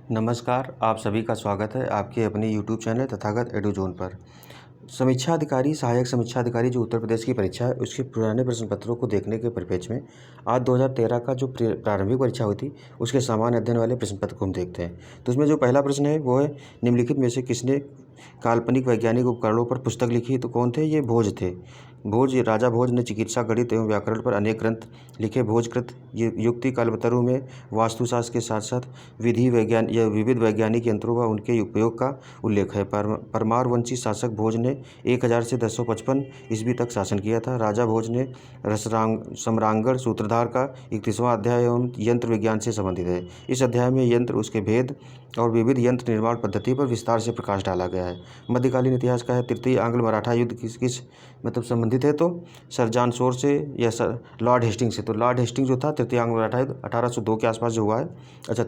नमस्कार, आप सभी का स्वागत है आपके अपने यूट्यूब चैनल तथागत एडुज़ोन पर। समीक्षा अधिकारी, सहायक समीक्षा अधिकारी जो उत्तर प्रदेश की परीक्षा है, उसके पुराने प्रश्न पत्रों को देखने के परिप्रेक्ष्य में आज 2013 का जो प्रारंभिक परीक्षा हुई थी, उसके सामान्य अध्ययन वाले प्रश्न पत्र को हम देखते हैं। तो उसमें जो पहला प्रश्न है, वो है निम्नलिखित में से किसने काल्पनिक वैज्ञानिक उपकरणों पर पुस्तक लिखी? तो कौन थे? ये भोज थे। भोज, राजा भोज ने चिकित्सा, गणित एवं व्याकरण पर अनेक ग्रंथ लिखे। भोजकृत युक्ति कल्पतरु में वास्तुशास्त्र के साथ साथ विधि वैज्ञान या विविध वैज्ञानिक यंत्रों व उनके उपयोग का उल्लेख है। परमारवंशी शासक भोज ने 1000 से 1055 ईस्वी तक शासन किया था। राजा भोज ने सम्रांगण सूत्रधार का 31वां अध्याय एवं यंत्र विज्ञान से संबंधित है। इस अध्याय में यंत्र, उसके भेद और विविध यंत्र निर्माण पद्धति पर विस्तार से प्रकाश डाला गया है। मध्यकालीन इतिहास का है। तृतीय आंग्ल मराठा युद्ध किस मतलब संबंधित है? तो सर जॉन शोर से या सर लॉर्ड हेस्टिंग से। तो लॉर्ड हेस्टिंग जो था, तृतीय आंग्ल मराठा युद्ध 1802 के आसपास जो हुआ है। अच्छा,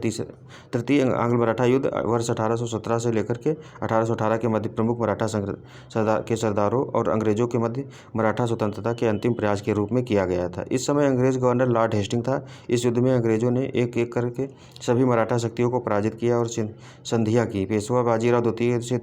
तृतीय आंग्ल मराठा युद्ध वर्ष 1817 से लेकर के 1818 के मध्य प्रमुख मराठा सरदारों और अंग्रेजों के मध्य मराठा स्वतंत्रता के अंतिम प्रयास के रूप में किया गया था। इस समय अंग्रेज गवर्नर लॉर्ड हेस्टिंग था। इस युद्ध में अंग्रेजों ने एक एक करके सभी मराठा शक्तियों को पराजित किया और संधियाँ की। पेशवा बाजीराव द्वितीय से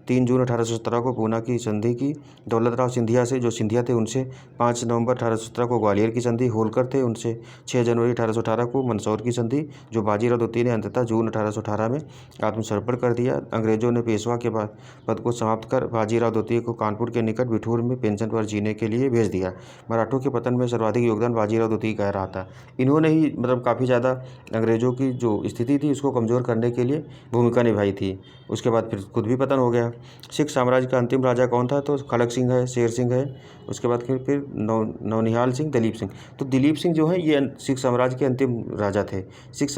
3 जून 1817 को पूना की संधि की। दौलतराव सिंधिया से, जो सिंधिया थे, उनसे 5 नवंबर 1817 को ग्वालियर की संधि। होलकर थे, उनसे 6 जनवरी 1818 को मंदसौर की संधि। जो बाजीराव द्वितीय ने अंततः जून 1818 में आत्मसमर्पण कर दिया। अंग्रेजों ने पेशवा के पद को समाप्त कर बाजीराव द्वितीय को कानपुर के निकट बिठूर में पेंशन पर जीने के लिए भेज दिया। मराठों के पतन में सर्वाधिक योगदान बाजीराव द्वितीय का रहा था। इन्होंने ही मतलब काफ़ी ज़्यादा अंग्रेजों की जो स्थिति थी उसको कमज़ोर करने के लिए भूमिका निभाई थी। उसके बाद फिर खुद भी पतन हो गया। सिख साम्राज्य का अंतिम राजा कौन था? तो खड़क सिंह है, शेर सिंह है। उसके बाद फिर नौनिहाल सिंह, दिलीप सिंह। तो दिलीप सिंह जो है ये सिख साम्राज्य के अंतिम राजा थे। सिख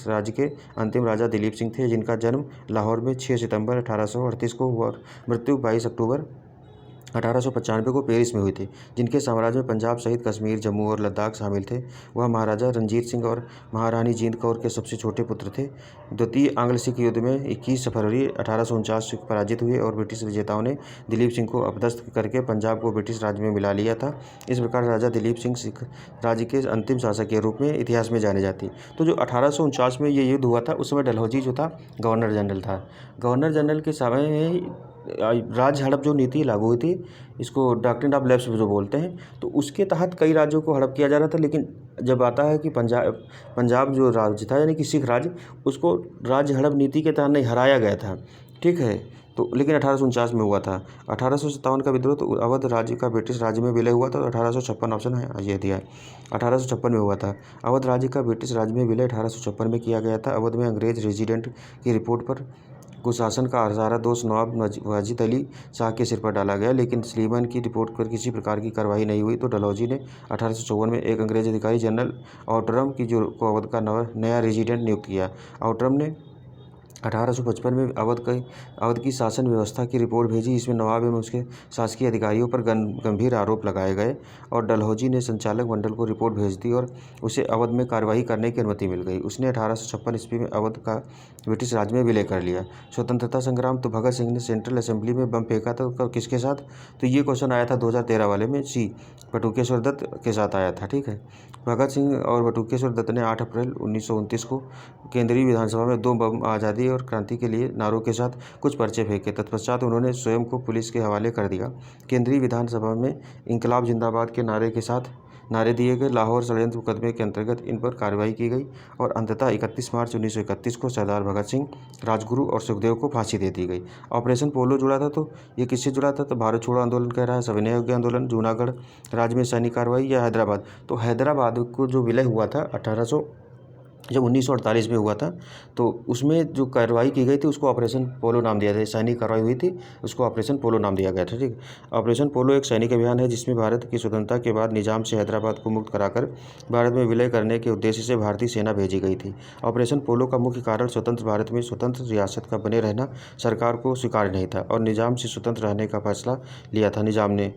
राज्य के अंतिम राजा दिलीप सिंह थे, जिनका जन्म लाहौर में 6 सितंबर 1838 को हुआ और मृत्यु 22 अक्टूबर 1895 को पेरिस में हुई थी। जिनके साम्राज्य में पंजाब सहित कश्मीर, जम्मू और लद्दाख शामिल थे। वह महाराजा रणजीत सिंह और महारानी जींद कौर के सबसे छोटे पुत्र थे। द्वितीय आंग्ल सिख युद्ध में 21 फरवरी 1849 को पराजित हुए और ब्रिटिश विजेताओं ने दिलीप सिंह को अपदस्थ करके पंजाब को ब्रिटिश राज्य में मिला लिया था। इस प्रकार राजा दिलीप सिंह सिख राज्य के अंतिम शासक के रूप में इतिहास में जाने जाती। तो जो 1849 में ये युद्ध हुआ था, उस समय डलहौजी जो था गवर्नर जनरल था। गवर्नर जनरल के समय में ही राज्य हड़प जो नीति लागू हुई थी, इसको डॉक्ट्रिन ऑफ लैप्स जो बोलते हैं, तो उसके तहत कई राज्यों को हड़प किया जा रहा था। लेकिन जब आता है कि पंजाब जो राज्य था, यानी कि सिख राज्य, उसको राज्य हड़प नीति के तहत नहीं हराया गया था, ठीक है। तो लेकिन 1849 में हुआ था। 1857 का विद्रोह तो अवध राज्य का ब्रिटिश राज्य में विलय हुआ था। 1856 ऑप्शन है, ये दिया है। 1856 में हुआ था। अवध राज्य का ब्रिटिश राज्य में विलय 1856 में किया गया था। अवध में अंग्रेज रेजिडेंट की रिपोर्ट पर कुशासन का सारा दोष नवाब वाजिद अली शाह के सिर पर डाला गया, लेकिन स्लीमन की रिपोर्ट पर किसी प्रकार की कार्रवाई नहीं हुई। तो डलहौजी ने 1854 में एक अंग्रेज अधिकारी जनरल आउटरम की जो को अवध का नया रेजिडेंट नियुक्त किया। आउटरम ने 1855 में अवध की शासन व्यवस्था की रिपोर्ट भेजी। इसमें नवाब एवं उसके शासकीय अधिकारियों पर गंभीर आरोप लगाए गए और डलहौजी ने संचालक मंडल को रिपोर्ट भेज दी और उसे अवध में कार्रवाई करने की अनुमति मिल गई। उसने 1856 ईस्वी में अवध का ब्रिटिश राज्य में विलय कर लिया। स्वतंत्रता संग्राम, तो भगत सिंह ने सेंट्रल असेंबली में बम फेंका था, किसके साथ? तो ये क्वेश्चन आया था 2013 वाले में, सी बटुकेश्वर दत्त के साथ आया था, ठीक है। भगत सिंह और बटुकेश्वर दत्त ने 8 अप्रैल 1929 को केंद्रीय विधानसभा में 2 बम आज़ादी और क्रांति के लिए नारों के साथ कुछ पर्चे फेंके। तत्पश्चात उन्होंने स्वयं को पुलिस के हवाले कर दिया। केंद्रीय विधानसभा में इंकलाब जिंदाबाद के नारे के साथ नारे दिए गए। लाहौर षड्यंत्र मुकदमे के अंतर्गत इन पर कार्रवाई की गई और अंततः 31 मार्च 1931 को सरदार भगत सिंह, राजगुरु और सुखदेव को फांसी दे दी गई। ऑपरेशन पोलो जुड़ा था, तो ये किससे जुड़ा था? तो भारत छोड़ो आंदोलन कह रहा है, सविनय अवज्ञा आंदोलन, जूनागढ़ राज्य में सैनिक कार्रवाई या हैदराबाद? तो हैदराबाद को जो विलय हुआ था जब 1948 में हुआ था, तो उसमें जो कार्रवाई की गई थी उसको ऑपरेशन पोलो नाम दिया था। सैनिक कार्रवाई हुई थी, उसको ऑपरेशन पोलो नाम दिया गया था, ठीक। ऑपरेशन पोलो एक सैनिक अभियान है जिसमें भारत की स्वतंत्रता के बाद निजाम से हैदराबाद को मुक्त कराकर भारत में विलय करने के उद्देश्य से भारतीय सेना भेजी गई थी। ऑपरेशन पोलो का मुख्य कारण स्वतंत्र भारत में स्वतंत्र रियासत का बने रहना सरकार को स्वीकार्य नहीं था और निजाम से स्वतंत्र रहने का फैसला लिया था निजाम ने।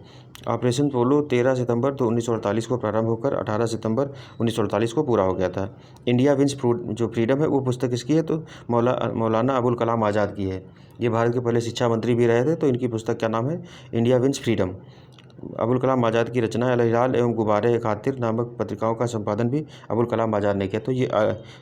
ऑपरेशन पोलो 13 सितंबर 1948 को प्रारंभ होकर 18 सितंबर 1948 को पूरा हो गया था। इंडिया विंस जो फ्रीडम है, वो पुस्तक किसकी है? तो मौलाना अबुल कलाम आज़ाद की है। ये भारत के पहले शिक्षा मंत्री भी रहे थे, तो इनकी पुस्तक क्या नाम है? India wins freedom. Abul Kalam Azad की रचना अल हिलाल एवं गुब्बारे खातिर नामक पत्रिकाओं का संपादन भी अबुल कलाम आज़ाद ने किया। तो ये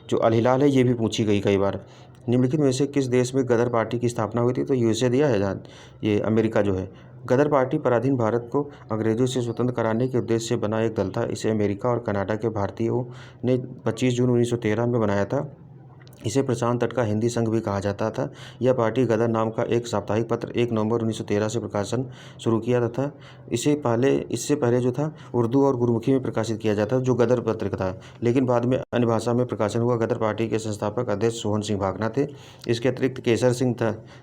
जो अल हिलाल है, ये भी पूछी गई कई बार। निम्नलिखित में से किस देश में गदर पार्टी की स्थापना हुई थी? तो यूएसए दिया है, जहाँ ये अमेरिका जो है। गदर पार्टी पराधीन भारत को अंग्रेजों से स्वतंत्र कराने के उद्देश्य से बना एक दल था। इसे अमेरिका और कनाडा के भारतीयों ने 25 जून 1913 में बनाया था। इसे प्रशांत तट का हिंदी संघ भी कहा जाता था। यह पार्टी गदर नाम का एक साप्ताहिक पत्र 1 नवंबर 1913 से प्रकाशन शुरू किया था। इससे पहले जो था उर्दू और गुरमुखी में प्रकाशित किया जाता जो गदर पत्रिका था, लेकिन बाद में अन्य भाषा में प्रकाशन हुआ। गदर पार्टी के संस्थापक अध्यक्ष सोहन सिंह भागना थे। इसके अतिरिक्त केसर सिंह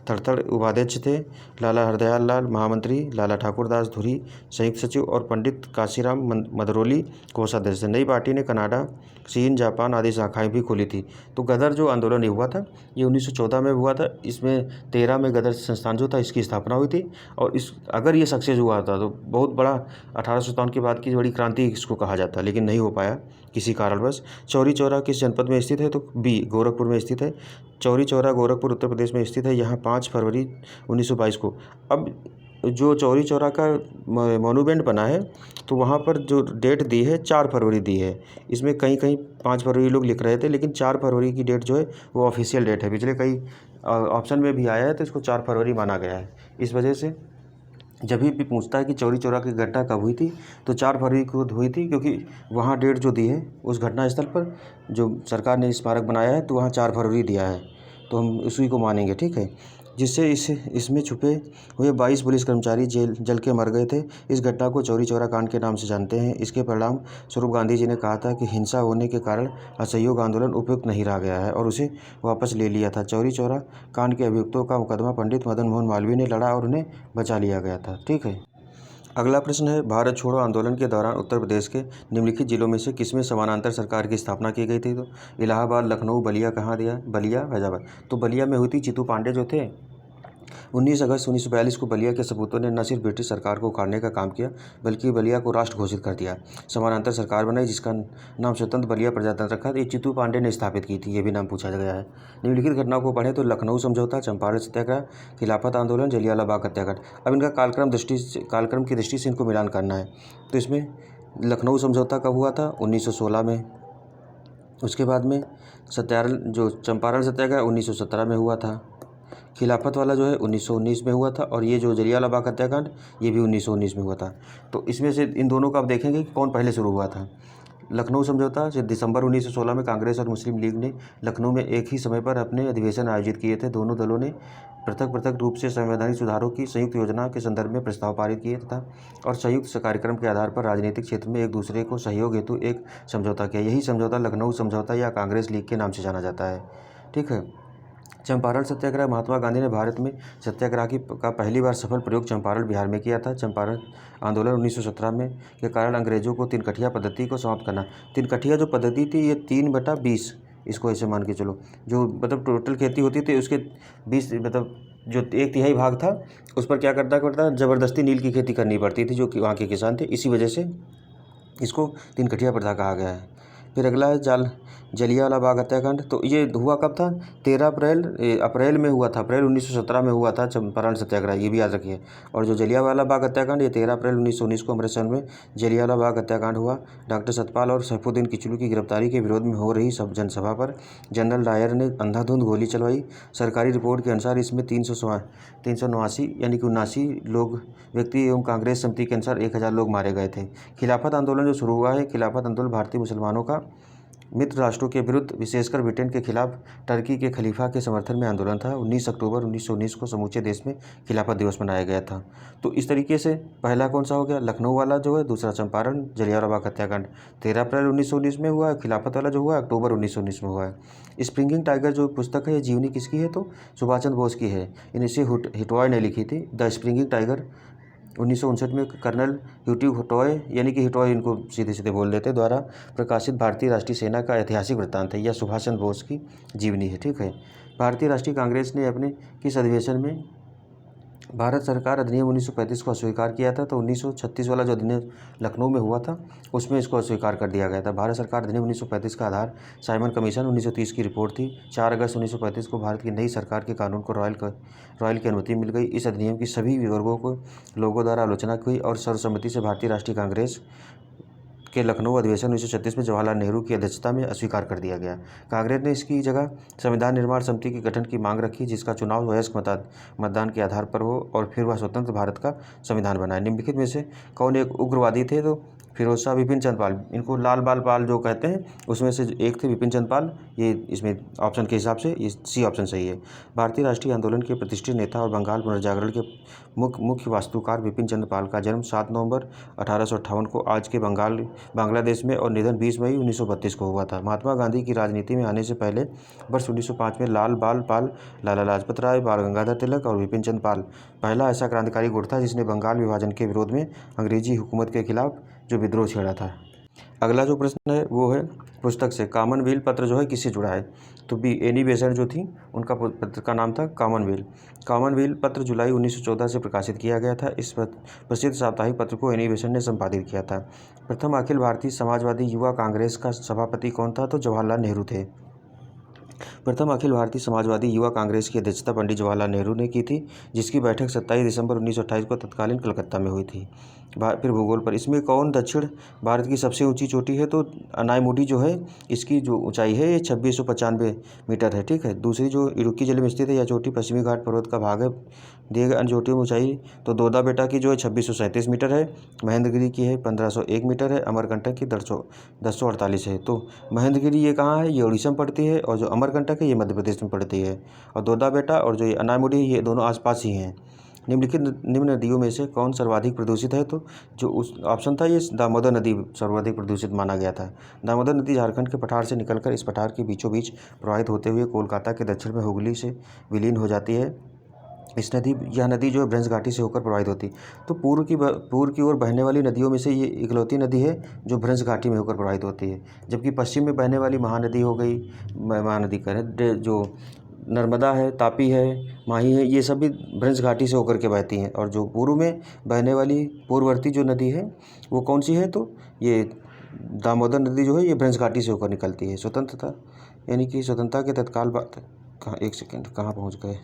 थड़थड़ उपाध्यक्ष थे, लाला हरदयाल लाल महामंत्री, लाला ठाकुरदास धुरी संयुक्त सचिव और पंडित काशीराम मदरोली कोषाध्यक्ष थे। नई पार्टी ने कनाडा, चीन, जापान आदि शाखाएं भी खोली थी। तो गदर जो आंदोलन ये हुआ था, ये 1914 में हुआ था। इसमें 13 में गदर संस्थान जो था इसकी स्थापना हुई थी। और अगर ये सक्सेस हुआ था तो बहुत बड़ा 1857 के बाद की बड़ी क्रांति इसको कहा जाता है, लेकिन नहीं हो पाया किसी कारणवश। चौरी चौरा किस जनपद में स्थित है? तो बी, गोरखपुर में स्थित है। चौरी चौरा गोरखपुर उत्तर प्रदेश में स्थित है। यहाँ 5 फरवरी 1922 को, अब जो चौरी चौरा का मोनूमेंट बना है तो वहाँ पर जो डेट दी है 4 फरवरी दी है। इसमें कहीं कहीं 5 फरवरी लोग लिख रहे थे, लेकिन 4 फरवरी की डेट जो है वो ऑफिशियल डेट है। पिछले कई ऑप्शन में भी आया है तो इसको 4 फरवरी माना गया है। इस वजह से जब भी पूछता है कि चौरी चौरा की घटना कब हुई थी तो 4 फरवरी को हुई थी, क्योंकि वहाँ डेट जो दी है उस घटना स्थल पर जो सरकार ने स्मारक बनाया है तो वहाँ 4 फरवरी दिया है, तो हम उसी को मानेंगे। ठीक है। जिससे इसमें छुपे हुए 22 पुलिस कर्मचारी जल के मर गए थे। इस घटना को चौरी चौरा कांड के नाम से जानते हैं। इसके परिणाम स्वरूप गांधी जी ने कहा था कि हिंसा होने के कारण असहयोग आंदोलन उपयुक्त नहीं रह गया है और उसे वापस ले लिया था। चौरी चौरा कांड के अभियुक्तों का मुकदमा पंडित मदन मोहन मालवीय ने लड़ा और उन्हें बचा लिया गया था। ठीक है। अगला प्रश्न है, भारत छोड़ो आंदोलन के दौरान उत्तर प्रदेश के निम्नलिखित जिलों में से किसमें समानांतर सरकार की स्थापना की गई थी? तो इलाहाबाद, लखनऊ, बलिया कहाँ दिया? बलिया, फैजाबाद। तो बलिया में हुई थी। चित्तू पांडे जो थे 19 अगस्त 1942 को बलिया के सपूतों ने न सिर्फ ब्रिटिश सरकार को उखाड़ने का काम किया, बल्कि बलिया को राष्ट्र घोषित कर दिया। समानांतर सरकार बनाई जिसका नाम स्वतंत्र बलिया प्रजातंत्र रखा। ये चित्तू पांडे ने स्थापित की थी, ये भी नाम पूछा गया है। निम्नलिखित घटनाओं को पढ़ें तो लखनऊ समझौता, चंपारण सत्याग्रह, खिलाफत आंदोलन, जलियांवाला बाग हत्याकांड। अब इनका कालक्रम की दृष्टि से इनको मिलान करना है। तो इसमें लखनऊ समझौता कब हुआ था? 1916 में। उसके बाद में चंपारण सत्याग्रह 1917 में हुआ था। खिलाफत वाला जो है 1919 में हुआ था। और ये जो जलियांवाला बाग हत्याकांड ये भी 1919 में हुआ था। तो इसमें से इन दोनों का आप देखेंगे कि कौन पहले शुरू हुआ था। लखनऊ समझौता से दिसंबर 1916 में कांग्रेस और मुस्लिम लीग ने लखनऊ में एक ही समय पर अपने अधिवेशन आयोजित किए थे। दोनों दलों ने पृथक पृथक रूप से संवैधानिक सुधारों की संयुक्त योजना के संदर्भ में प्रस्ताव पारित किए तथा और संयुक्त कार्यक्रम के आधार पर राजनीतिक क्षेत्र में एक दूसरे को सहयोग हेतु एक समझौता किया। यही समझौता लखनऊ समझौता या कांग्रेस लीग के नाम से जाना जाता है। ठीक है। चंपारण सत्याग्रह, महात्मा गांधी ने भारत में सत्याग्रह का पहली बार सफल प्रयोग चंपारण बिहार में किया था। चंपारण आंदोलन 1917 में के कारण अंग्रेजों को तिनकठिया पद्धति को समाप्त करना। तिनकठिया जो पद्धति थी ये 3/20, इसको ऐसे मान के चलो, जो मतलब टोटल खेती होती थी उसके 20 मतलब जो 1/3 भाग था उस पर क्या करता ज़बरदस्ती नील की खेती करनी पड़ती थी जो कि वहाँ के किसान थे। इसी वजह से इसको तिनकठिया प्रथा कहा गया है। फिर अगला है जलियांवाला बाग हत्याकांड। तो ये हुआ कब था? 13 अप्रैल में हुआ था। अप्रैल 1917 में हुआ था चंपारण सत्याग्रह, ये भी याद रखिए। और जो जलियांवाला बाग हत्याकांड ये 13 अप्रैल 1919 को अमृतसर में जलियांवाला बाग हत्याकांड हुआ। डॉक्टर सतपाल और सैफुद्दीन किचलू की गिरफ्तारी के विरोध में हो रही जनसभा पर जनरल डायर ने अंधाधुंध गोली चलवाई। सरकारी रिपोर्ट के अनुसार इसमें 389 यानी कि 79 व्यक्ति एवं कांग्रेस समिति के अनुसार 1000 लोग मारे गए थे। खिलाफत आंदोलन जो शुरू हुआ है, खिलाफत आंदोलन भारतीय मुसलमानों का मित्र राष्ट्रों के विरुद्ध विशेषकर ब्रिटेन के खिलाफ टर्की के खलीफा के समर्थन में आंदोलन था। 19 अक्टूबर 1919 को समूचे देश में खिलाफत दिवस मनाया गया था। तो इस तरीके से पहला कौन सा हो गया? लखनऊ वाला जो है, दूसरा चंपारण, जलियांवाला बाग हत्याकांड 13 अप्रैल 1919 में हुआ है। खिलाफत वाला जो हुआ है अक्टूबर 1919 में हुआ है। स्प्रिंगिंग टाइगर जो पुस्तक है ये जीवनी किसकी है? तो सुभाष चंद्र बोस की है। इसे हिटॉय ने लिखी थी। द स्प्रिंगिंग टाइगर 1959 में कर्नल ह्यूटी हिटॉय यानी कि हिटॉय इनको सीधे सीधे बोल देते द्वारा प्रकाशित भारतीय राष्ट्रीय सेना का ऐतिहासिक वृत्तांत है। यह सुभाष चंद्र बोस की जीवनी है। ठीक है। भारतीय राष्ट्रीय कांग्रेस ने अपने किस अधिवेशन में भारत सरकार अधिनियम 1935 को अस्वीकार किया था? तो 1936 वाला जो अधिनियम लखनऊ में हुआ था उसमें इसको अस्वीकार कर दिया गया था। भारत सरकार अधिनियम 1935 का आधार साइमन कमीशन 1930 की रिपोर्ट थी। 4 अगस्त 1935 को भारत की नई सरकार के कानून को रॉयल की अनुमति मिल गई। इस अधिनियम की सभी वर्गों को लोगों द्वारा आलोचना हुई और सर्वसम्मति से भारतीय राष्ट्रीय कांग्रेस के लखनऊ अधिवेशन 1936 में जवाहरलाल नेहरू की अध्यक्षता में अस्वीकार कर दिया गया। कांग्रेस ने इसकी जगह संविधान निर्माण समिति के गठन की मांग रखी, जिसका चुनाव वयस्क मतदान के आधार पर हो और फिर वह स्वतंत्र भारत का संविधान बनाए। निम्नलिखित में से कौन एक उग्रवादी थे? तो फिरोज शाह, विपिन चंद्र पाल, इनको लाल बाल पाल जो कहते हैं, उसमें से एक थे विपिन चंद्र पाल। ये इसमें ऑप्शन के हिसाब से ये सी ऑप्शन सही है। भारतीय राष्ट्रीय आंदोलन के प्रतिष्ठित नेता और बंगाल पुनर्जागरण के मुख्य वास्तुकार विपिन चंद्र पाल का जन्म 7 नवंबर 1858 को आज के बांग्लादेश में और निधन 20 मई 1932 को हुआ था। महात्मा गांधी की राजनीति में आने से पहले वर्ष 1905 में लाल बाल पाल, लाला लाजपत राय, बाल गंगाधर तिलक और विपिन चंद्र पाल पहला ऐसा क्रांतिकारी गुट था जिसने बंगाल विभाजन के विरोध में अंग्रेजी हुकूमत के खिलाफ जो विद्रोह छेड़ा था। अगला जो प्रश्न है वो है पुस्तक से कॉमनवेल्थ पत्र जो है किससे जुड़ा है? तो बी एनी बेसेंट जो थी, उनका पत्र का नाम था कॉमनवेल्थ। कॉमनवेल्थ पत्र जुलाई 1914 से प्रकाशित किया गया था। इस प्रसिद्ध साप्ताहिक पत्र को एनी बेसेंट ने संपादित किया था। प्रथम अखिल भारतीय समाजवादी युवा कांग्रेस का सभापति कौन था? तो जवाहरलाल नेहरू थे। प्रथम अखिल भारतीय समाजवादी युवा कांग्रेस की अध्यक्षता पंडित जवाहरलाल नेहरू ने की थी, जिसकी बैठक 27 दिसंबर 1928 को तत्कालीन कलकत्ता में हुई थी। फिर भूगोल पर, इसमें कौन दक्षिण भारत की सबसे ऊंची चोटी है? तो अनायमुडी जो है, इसकी जो ऊंचाई है ये 2695 मीटर है। ठीक है। दूसरी जो इडुक्की जिले में स्थित है यह चोटी पश्चिमी घाट पर्वत का भाग है। दिए गए अन्य चोटियों में ऊंचाई, तो दोदा बेटा की जो है 2637 मीटर है, महेंद्रगिरी की है 1501 मीटर है, अमरकंटक की 1048 है। तो महेंद्रगिरी ये कहाँ है? ये उड़ीसा में पड़ती है, और जो अमरकंटक है ये मध्य प्रदेश में पड़ती है। और दोदा बेटा और जो ये अनायमुडी है ये दोनों आसपास ही हैं। निम्न नदियों में से कौन सर्वाधिक प्रदूषित है? तो जो उस ऑप्शन था ये दामोदर नदी सर्वाधिक प्रदूषित माना गया था। दामोदर नदी झारखंड के पठार से निकलकर इस पठार के बीचों बीच प्रवाहित होते हुए कोलकाता के दक्षिण में हुगली से विलीन हो जाती है। यह नदी जो है ब्रज घाटी से होकर प्रवाहित होती। तो पूर्व की ओर बहने वाली नदियों में से ये इकलौती नदी है जो ब्रज घाटी में होकर प्रवाहित होती है। जबकि पश्चिम में बहने वाली महानदी हो गई, महानदी कह जो नर्मदा है, तापी है, माही है, ये सभी ब्रज घाटी से होकर के बहती हैं। और जो पूर्व में बहने वाली पूर्ववर्ती जो नदी है वो कौन सी है? तो ये दामोदर नदी जो है ये ब्रज घाटी से होकर निकलती है। स्वतंत्रता यानी कि स्वतंत्रता के तत्काल बाद, कहाँ, एक सेकेंड, कहाँ पहुँच गए?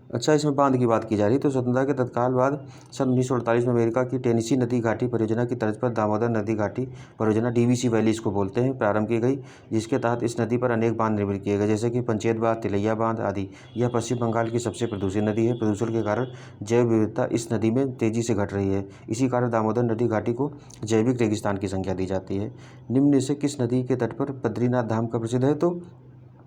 अच्छा, इसमें बांध की बात की जा रही है। तो स्वतंत्रता के तत्काल बाद सन 1948 में अमेरिका की टेनेसी नदी घाटी परियोजना की तर्ज पर दामोदर नदी घाटी परियोजना डीवीसी वैली इसको बोलते हैं, प्रारंभ की गई, जिसके तहत इस नदी पर अनेक बांध निर्मित किए गए, जैसे कि पंचेत बांध, तिलैया बांध आदि। यह पश्चिम बंगाल की सबसे प्रदूषित नदी है। प्रदूषण के कारण जैव विविधता इस नदी में तेजी से घट रही है। इसी कारण दामोदर नदी घाटी को जैविक रेगिस्तान की संज्ञा दी जाती है। निम्न में से किस नदी के तट पर बद्रीनाथ धाम का प्रसिद्ध है? तो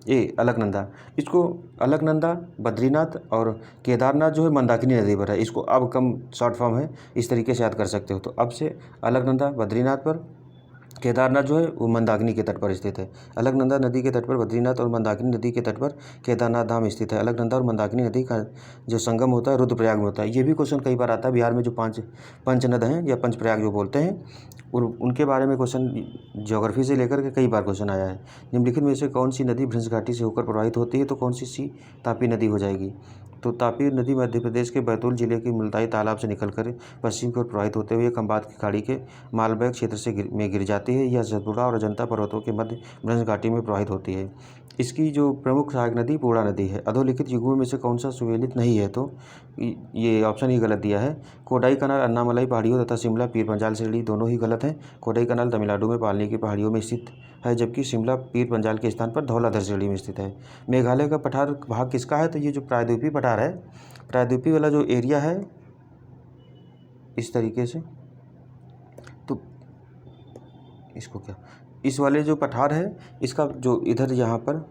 ए अलकनंदा। इसको अलकनंदा, बद्रीनाथ और केदारनाथ जो है मंदाकिनी नदी पर है। इसको अब कम शॉर्ट फॉर्म है, इस तरीके से याद कर सकते हो। तो अब से अलकनंदा बद्रीनाथ पर, केदारनाथ जो है वो मंदाकिनी के तट पर स्थित है। अलकनंदा नदी के तट पर बद्रीनाथ और मंदाकिनी नदी के तट पर केदारनाथ धाम स्थित है। अलकनंदा और मंदाकिनी नदी का जो संगम होता है रुद्रप्रयाग में होता है। ये भी क्वेश्चन कई बार आता है। बिहार में जो 5 पंचनद हैं या पंचप्रयाग जो बोलते हैं, और उनके बारे में क्वेश्चन ज्योग्राफी से लेकर के कई बार क्वेश्चन आया है। निम्नलिखित में से कौन सी नदी ब्रज घाटी से होकर प्रवाहित होती है? तो कौन सी तापी नदी हो जाएगी। तो तापी नदी मध्य प्रदेश के बैतूल जिले के मुल्ताई तालाब से निकलकर पश्चिम की ओर प्रवाहित होते हुए खंबात की खाड़ी के मालबैग क्षेत्र से गिर जाती है। यह सतपुड़ा और अजंता पर्वतों के मध्य ब्रज घाटी में प्रवाहित होती है। इसकी जो प्रमुख सहायक नदी पूर्णा नदी है। अधोलिखित युगों में से कौन सा सुमेलित नहीं है? तो ये ऑप्शन ही गलत दिया है। कोडाई कनाल अन्नामलाई पहाड़ियों तथा शिमला पीर पंजाल श्रेणी दोनों ही गलत हैं। कोडाई कनाल तमिलनाडु में पालनी की पहाड़ियों में स्थित है, जबकि शिमला पीर पंजाल के स्थान पर धौलाधर श्रेणी में स्थित है। मेघालय का पठार भाग किसका है? तो ये जो प्रायद्वीपीय पठार है, प्रायद्वीपीय वाला जो एरिया है इस तरीके से, तो इसको क्या, इस वाले जो पठार है इसका जो इधर यहाँ पर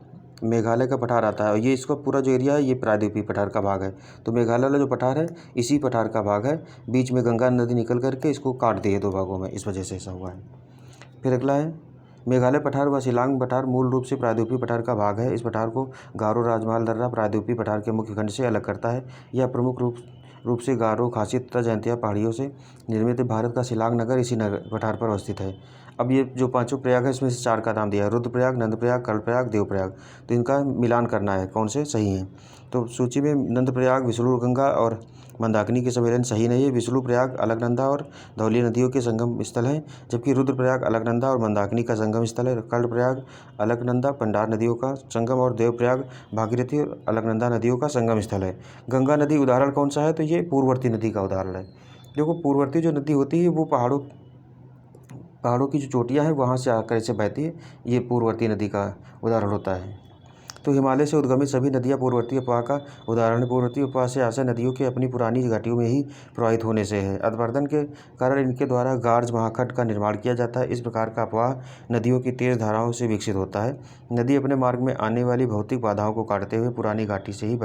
मेघालय का पठार आता है, और ये इसका पूरा जो एरिया है ये प्रायद्वीपीय पठार का भाग है। तो मेघालय वाला जो पठार है इसी पठार का भाग है। बीच में गंगा नदी निकल करके इसको काट दी है 2 भागों में, इस वजह से ऐसा हुआ है। फिर अगला है मेघालय पठार व शिलांग पठार मूल रूप से प्रायद्वीपीय पठार का भाग है। इस पठार को गारो राजमहल दर्रा प्रायद्वीपीय पठार के मुख्य खंड से अलग करता है। यह प्रमुख रूप से गारो, खासी तथा जयंतिया पहाड़ियों से निर्मित भारत का शिलांग नगर इसी पठार पर अवस्थित है। अब ये जो 5 प्रयाग है इसमें से 4 का नाम दिया है, रुद्रप्रयाग, नंदप्रयाग, कर्णप्रयाग, देवप्रयाग। तो इनका मिलान करना है कौन से सही हैं। तो सूची में नंदप्रयाग, विष्णुगंगा और मंदाकिनी के सम्मेलन सही नहीं है। विष्णुप्रयाग अलकनंदा और धौली नदियों के संगम स्थल है, जबकि रुद्रप्रयाग अलकनंदा और मंदाकिनी का संगम स्थल है। कर्णप्रयाग अलकनंदा पंडार नदियों का संगम और देवप्रयाग भागीरथी और अलकनंदा नदियों का संगम स्थल है। गंगा नदी उदाहरण कौन सा है? तो ये पूर्ववर्ती नदी का उदाहरण है। देखो पूर्ववर्ती जो नदी होती है वो पहाड़ों पहाड़ों की जो चोटियाँ हैं वहाँ से आकर ऐसे बहती है, ये पूर्ववर्ती नदी का उदाहरण होता है। तो हिमालय से उद्गमित सभी नदियाँ पूर्ववर्ती अफवाह का उदाहरण है। पूर्ववर्ती अफवाह से आशय नदियों के अपनी पुरानी घाटियों में ही प्रवाहित होने से है। अधपतन के कारण इनके द्वारा गार्ज महाखंड का निर्माण किया जाता है। इस प्रकार का अफवाह नदियों की तेज धाराओं से विकसित होता है। नदी अपने मार्ग में आने वाली भौतिक बाधाओं को काटते हुए पुरानी घाटी से ही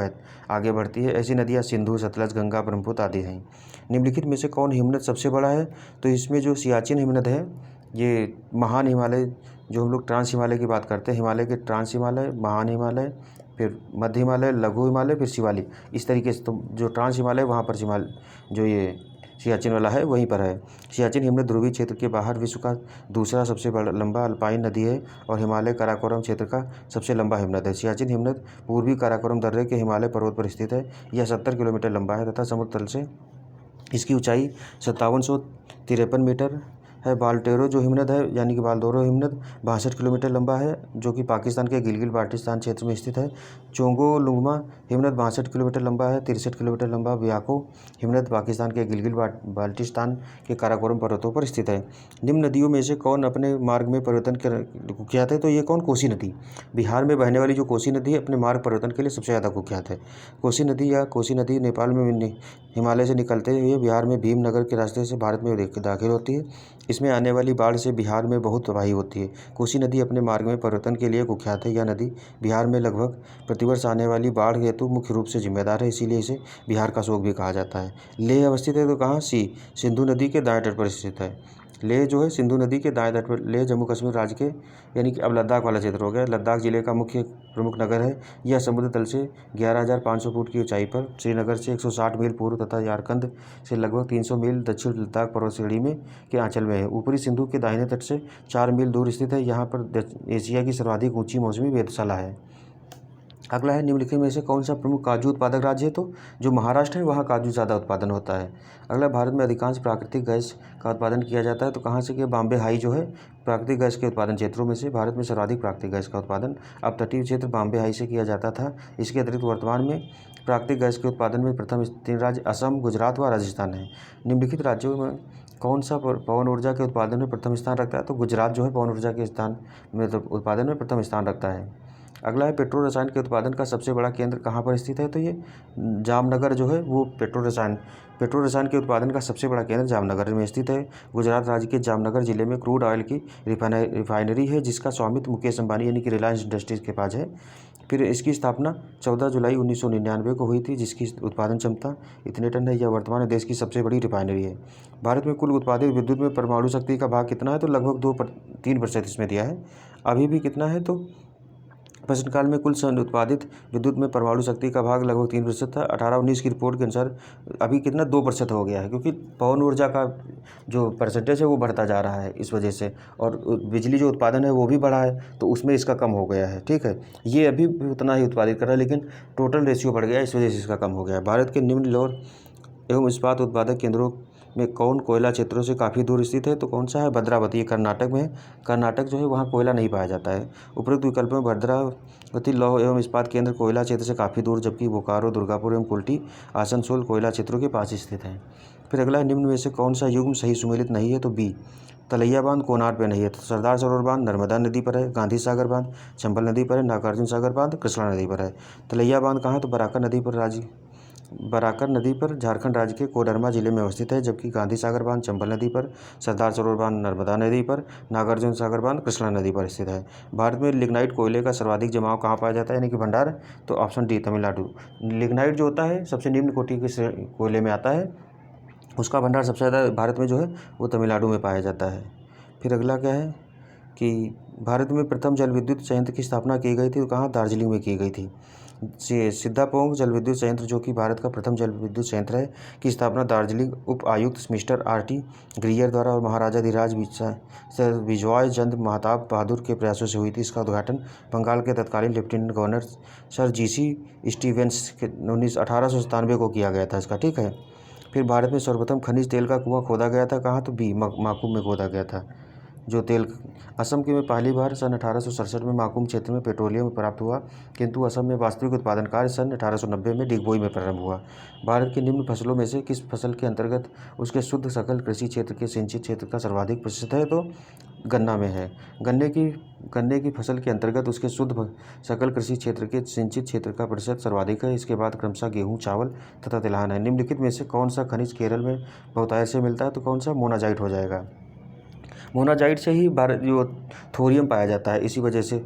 आगे बढ़ती है। ऐसी नदियाँ सिंधु, सतलज, गंगा, ब्रह्मपुत्र आदि हैं। निम्नलिखित में से कौन हिमनद सबसे बड़ा है? तो इसमें जो सियाचिन हिमनद है, ये महान हिमालय, जो हम लोग ट्रांस हिमालय की बात करते हैं, हिमालय के ट्रांस हिमालय, महान हिमालय, फिर मध्य हिमालय, लघु हिमालय, फिर शिवालिक, इस तरीके से। तो जो ट्रांस हिमालय वहाँ पर जो ये सियाचिन वाला है वहीं पर है। सियाचिन हिमनद ध्रुवीय क्षेत्र के बाहर विश्व का दूसरा सबसे बड़ा लंबा अल्पाइन नदी है और हिमालय काराकोरम क्षेत्र का सबसे लंबा हिमनद है। सियाचिन हिमनद पूर्वी काराकोरम दर्रे के हिमालय पर्वत पर स्थित है। यह 70 किलोमीटर लंबा है तथा समुद्र तल से इसकी ऊंचाई 5753 मीटर है। बाल्टेरो जो हिमनद है, यानी कि बाल्दोरो हिमनद 62 किलोमीटर लंबा है, जो कि पाकिस्तान के गिलगित बाल्टिस्तान क्षेत्र में स्थित है। चोंगो लुंगमा हिमनद 62 किलोमीटर लंबा है, 63 किलोमीटर लंबा। ब्याको हिमनद पाकिस्तान के गिलगित बाल्टिस्तान के काराकोरम पर्वतों पर स्थित है। निम्न नदियों में से कौन अपने मार्ग में परिवर्तन कुख्यात है? तो ये कौन? कोसी नदी। बिहार में बहने वाली जो कोसी नदी है अपने मार्ग परिवर्तन के लिए सबसे ज़्यादा कुख्यात है। कोसी नदी नेपाल में हिमालय से निकलते हुए बिहार में भीमनगर के रास्ते से भारत में दाखिल होती है। इसमें आने वाली बाढ़ से बिहार में बहुत तबाही होती है। कोसी नदी अपने मार्ग में परिवर्तन के लिए कुख्यात है। यह नदी बिहार में लगभग प्रतिवर्ष आने वाली बाढ़ हेतु मुख्य रूप से जिम्मेदार है, इसीलिए इसे बिहार का शोक भी कहा जाता है। लेह अवस्थित है तो कहाँ? सिंधु नदी के दाएं तट पर स्थित है। लेह जो है सिंधु नदी के दाएं तट पर। लेह जम्मू कश्मीर राज्य के, यानी कि अब लद्दाख वाला क्षेत्र हो गया, लद्दाख जिले का मुख्य प्रमुख नगर है। यह समुद्र तल से 11,500 फुट की ऊंचाई पर, श्रीनगर से 160 मील पूर्व तथा झारखंड से लगभग 300 मील दक्षिण लद्दाख पर्वत श्रेणी में के आंचल में है। ऊपरी सिंधु के दाहिने तट से 4 मील दूर स्थित है। यहाँ पर एशिया की सर्वाधिक ऊंची मौसमी वेधशाला है। अगला है, निम्नलिखित में से कौन सा प्रमुख काजू उत्पादक राज्य है? तो जो महाराष्ट्र है वहाँ काजू ज़्यादा उत्पादन होता है। अगला, भारत में अधिकांश प्राकृतिक गैस का उत्पादन किया जाता है तो कहाँ से किया? बॉम्बे हाई जो है प्राकृतिक गैस के उत्पादन क्षेत्रों में से भारत में सर्वाधिक प्राकृतिक गैस का उत्पादन अब तटीय क्षेत्र बॉम्बे हाई से किया जाता था। इसके अतिरिक्त वर्तमान में प्राकृतिक गैस के उत्पादन में प्रथम 3 राज्य असम, गुजरात व राजस्थान है। निम्नलिखित राज्यों में कौन सा पवन ऊर्जा के उत्पादन में प्रथम स्थान रखता है? तो गुजरात जो है पवन ऊर्जा के स्थान में उत्पादन में प्रथम स्थान रखता है। अगला है, पेट्रो रसायन के उत्पादन का सबसे बड़ा केंद्र कहाँ पर स्थित है? तो ये जामनगर जो है वो पेट्रो रसायन के उत्पादन का सबसे बड़ा केंद्र जामनगर में स्थित है। गुजरात राज्य के जामनगर जिले में क्रूड ऑयल की रिफाइनरी है, जिसका स्वामित्व मुकेश अंबानी यानी कि रिलायंस इंडस्ट्रीज के पास है। फिर इसकी स्थापना 14 जुलाई 1999 को हुई थी, जिसकी उत्पादन क्षमता इतने टन है। यह वर्तमान में देश की सबसे बड़ी रिफाइनरी है। भारत में कुल उत्पादित विद्युत में परमाणु शक्ति का भाग कितना है? तो लगभग 3% इसमें दिया है। अभी भी कितना है? तो प्रश्नकाल में कुल उत्पादित विद्युत में परमाणु शक्ति का भाग लगभग 3% था। 18-19 की रिपोर्ट के अनुसार अभी कितना 2% हो गया है, क्योंकि पवन ऊर्जा का जो परसेंटेज है वो बढ़ता जा रहा है इस वजह से, और बिजली जो उत्पादन है वो भी बढ़ा है तो उसमें इसका कम हो गया है। ठीक है, ये अभी भी उतना ही उत्पादित कर रहा है, लेकिन टोटल रेशियो बढ़ गया, इस वजह से इसका कम हो गया है। भारत के निम्न लौह एवं इस्पात उत्पादक केंद्रों में कौन कोयला क्षेत्रों से काफ़ी दूर स्थित है? तो कौन सा है? भद्रावती। ये कर्नाटक में है। कर्नाटक जो है वहाँ कोयला नहीं पाया जाता है। उपरोक्त विकल्प में भद्रावती लौह एवं इस्पात केंद्र कोयला क्षेत्र से काफ़ी दूर, जबकि बोकारो, दुर्गापुर एवं कुल्टी, आसनसोल कोयला क्षेत्रों के पास स्थित है। फिर अगला, निम्न में से कौन सा युग्म सही सुमेलित नहीं है? तो बी, तलैया बांध कोनार पे नहीं है। तो सरदार सरोवर बांध नर्मदा नदी पर है, गांधी सागर बांध चंबल नदी पर है, नागार्जुन सागर बांध कृष्णा नदी पर है। तलैया बांध कहाँ है? तो बराकर नदी पर झारखंड राज्य के कोडरमा जिले में अवस्थित है, जबकि गांधी सागर बांध चंबल नदी पर, सरदार सरोवर बांध नर्मदा नदी पर, नागार्जुन सागर बांध कृष्णा नदी पर स्थित है। भारत में लिग्नाइट कोयले का सर्वाधिक जमाव कहाँ पाया जाता है, यानी कि भंडार? तो ऑप्शन डी, तमिलनाडु। लिग्नाइट जो होता है सबसे निम्न कोटि के कोयले में आता है, उसका भंडार सबसे ज़्यादा भारत में जो है वो तमिलनाडु में पाया जाता है। फिर अगला क्या है कि भारत में प्रथम जल विद्युत संयंत्र की स्थापना की गई थी तो कहाँ? दार्जिलिंग में की गई थी। सिद्धापोंग जल विद्युत संयंत्र, जो कि भारत का प्रथम जल विद्युत संयंत्र है, की स्थापना दार्जिलिंग उप आयुक्त मिस्टर RT ग्रियर द्वारा और महाराजा धीराज विजॉय चंद महताब बहादुर के प्रयासों से हुई थी। इसका उद्घाटन बंगाल के तत्कालीन lieutenant governor sir GC Stevens के 1897 को किया गया था इसका। ठीक है, फिर भारत में सर्वप्रथम खनिज तेल का कुआं खोदा गया था कहाँ? तो बी, माकू में खोदा गया था। जो तेल असम के में पहली बार सन 1867 में माकुम क्षेत्र में पेट्रोलियम प्राप्त हुआ, किंतु असम में वास्तविक उत्पादन कार्य सन 1890 में डिगबोई में प्रारंभ हुआ। भारत की निम्न फसलों में से किस फसल के अंतर्गत उसके शुद्ध सकल कृषि क्षेत्र के सिंचित क्षेत्र का सर्वाधिक प्रतिशत है? तो गन्ना में है। गन्ने की फसल के अंतर्गत उसके शुद्ध सकल कृषि क्षेत्र के सिंचित क्षेत्र का प्रतिशत सर्वाधिक है। इसके बाद क्रमशः गेहूँ, चावल तथा तिलहन है। निम्नलिखित में से कौन सा खनिज केरल में बहुतायत से मिलता है? तो कौन सा? मोनाजाइट हो जाएगा। मोनाजाइट से ही भारत जो थोरियम पाया जाता है, इसी वजह से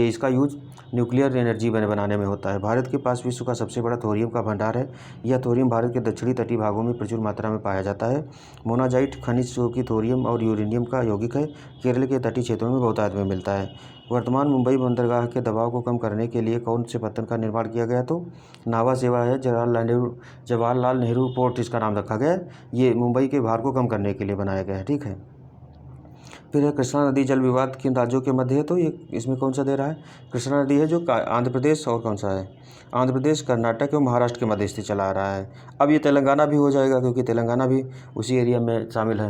इसका यूज न्यूक्लियर एनर्जी बनाने में होता है। भारत के पास विश्व का सबसे बड़ा थोरियम का भंडार है। यह थोरियम भारत के दक्षिणी तटीय भागों में प्रचुर मात्रा में पाया जाता है। मोनाजाइट खनिज जो कि थोरियम और यूरेनियम का यौगिक है, केरल के तटीय क्षेत्रों में बहुतायत में मिलता है। वर्तमान मुंबई बंदरगाह के दबाव को कम करने के लिए कौन से पत्तन का निर्माण किया गया? तो नावा सेवा है। जवाहरलाल नेहरू पोर्ट इसका नाम रखा गया है। ये मुंबई के भार को कम करने के लिए बनाया गया है। ठीक है। फिर है कृष्णा नदी जल विवाद किन राज्यों के मध्य है? तो ये इसमें कौन सा दे रहा है? कृष्णा नदी है जो आंध्र प्रदेश और कौन सा है? आंध्र प्रदेश, कर्नाटक और महाराष्ट्र के मध्य स्थित चला आ रहा है। अब ये तेलंगाना भी हो जाएगा क्योंकि तेलंगाना भी उसी एरिया में शामिल है।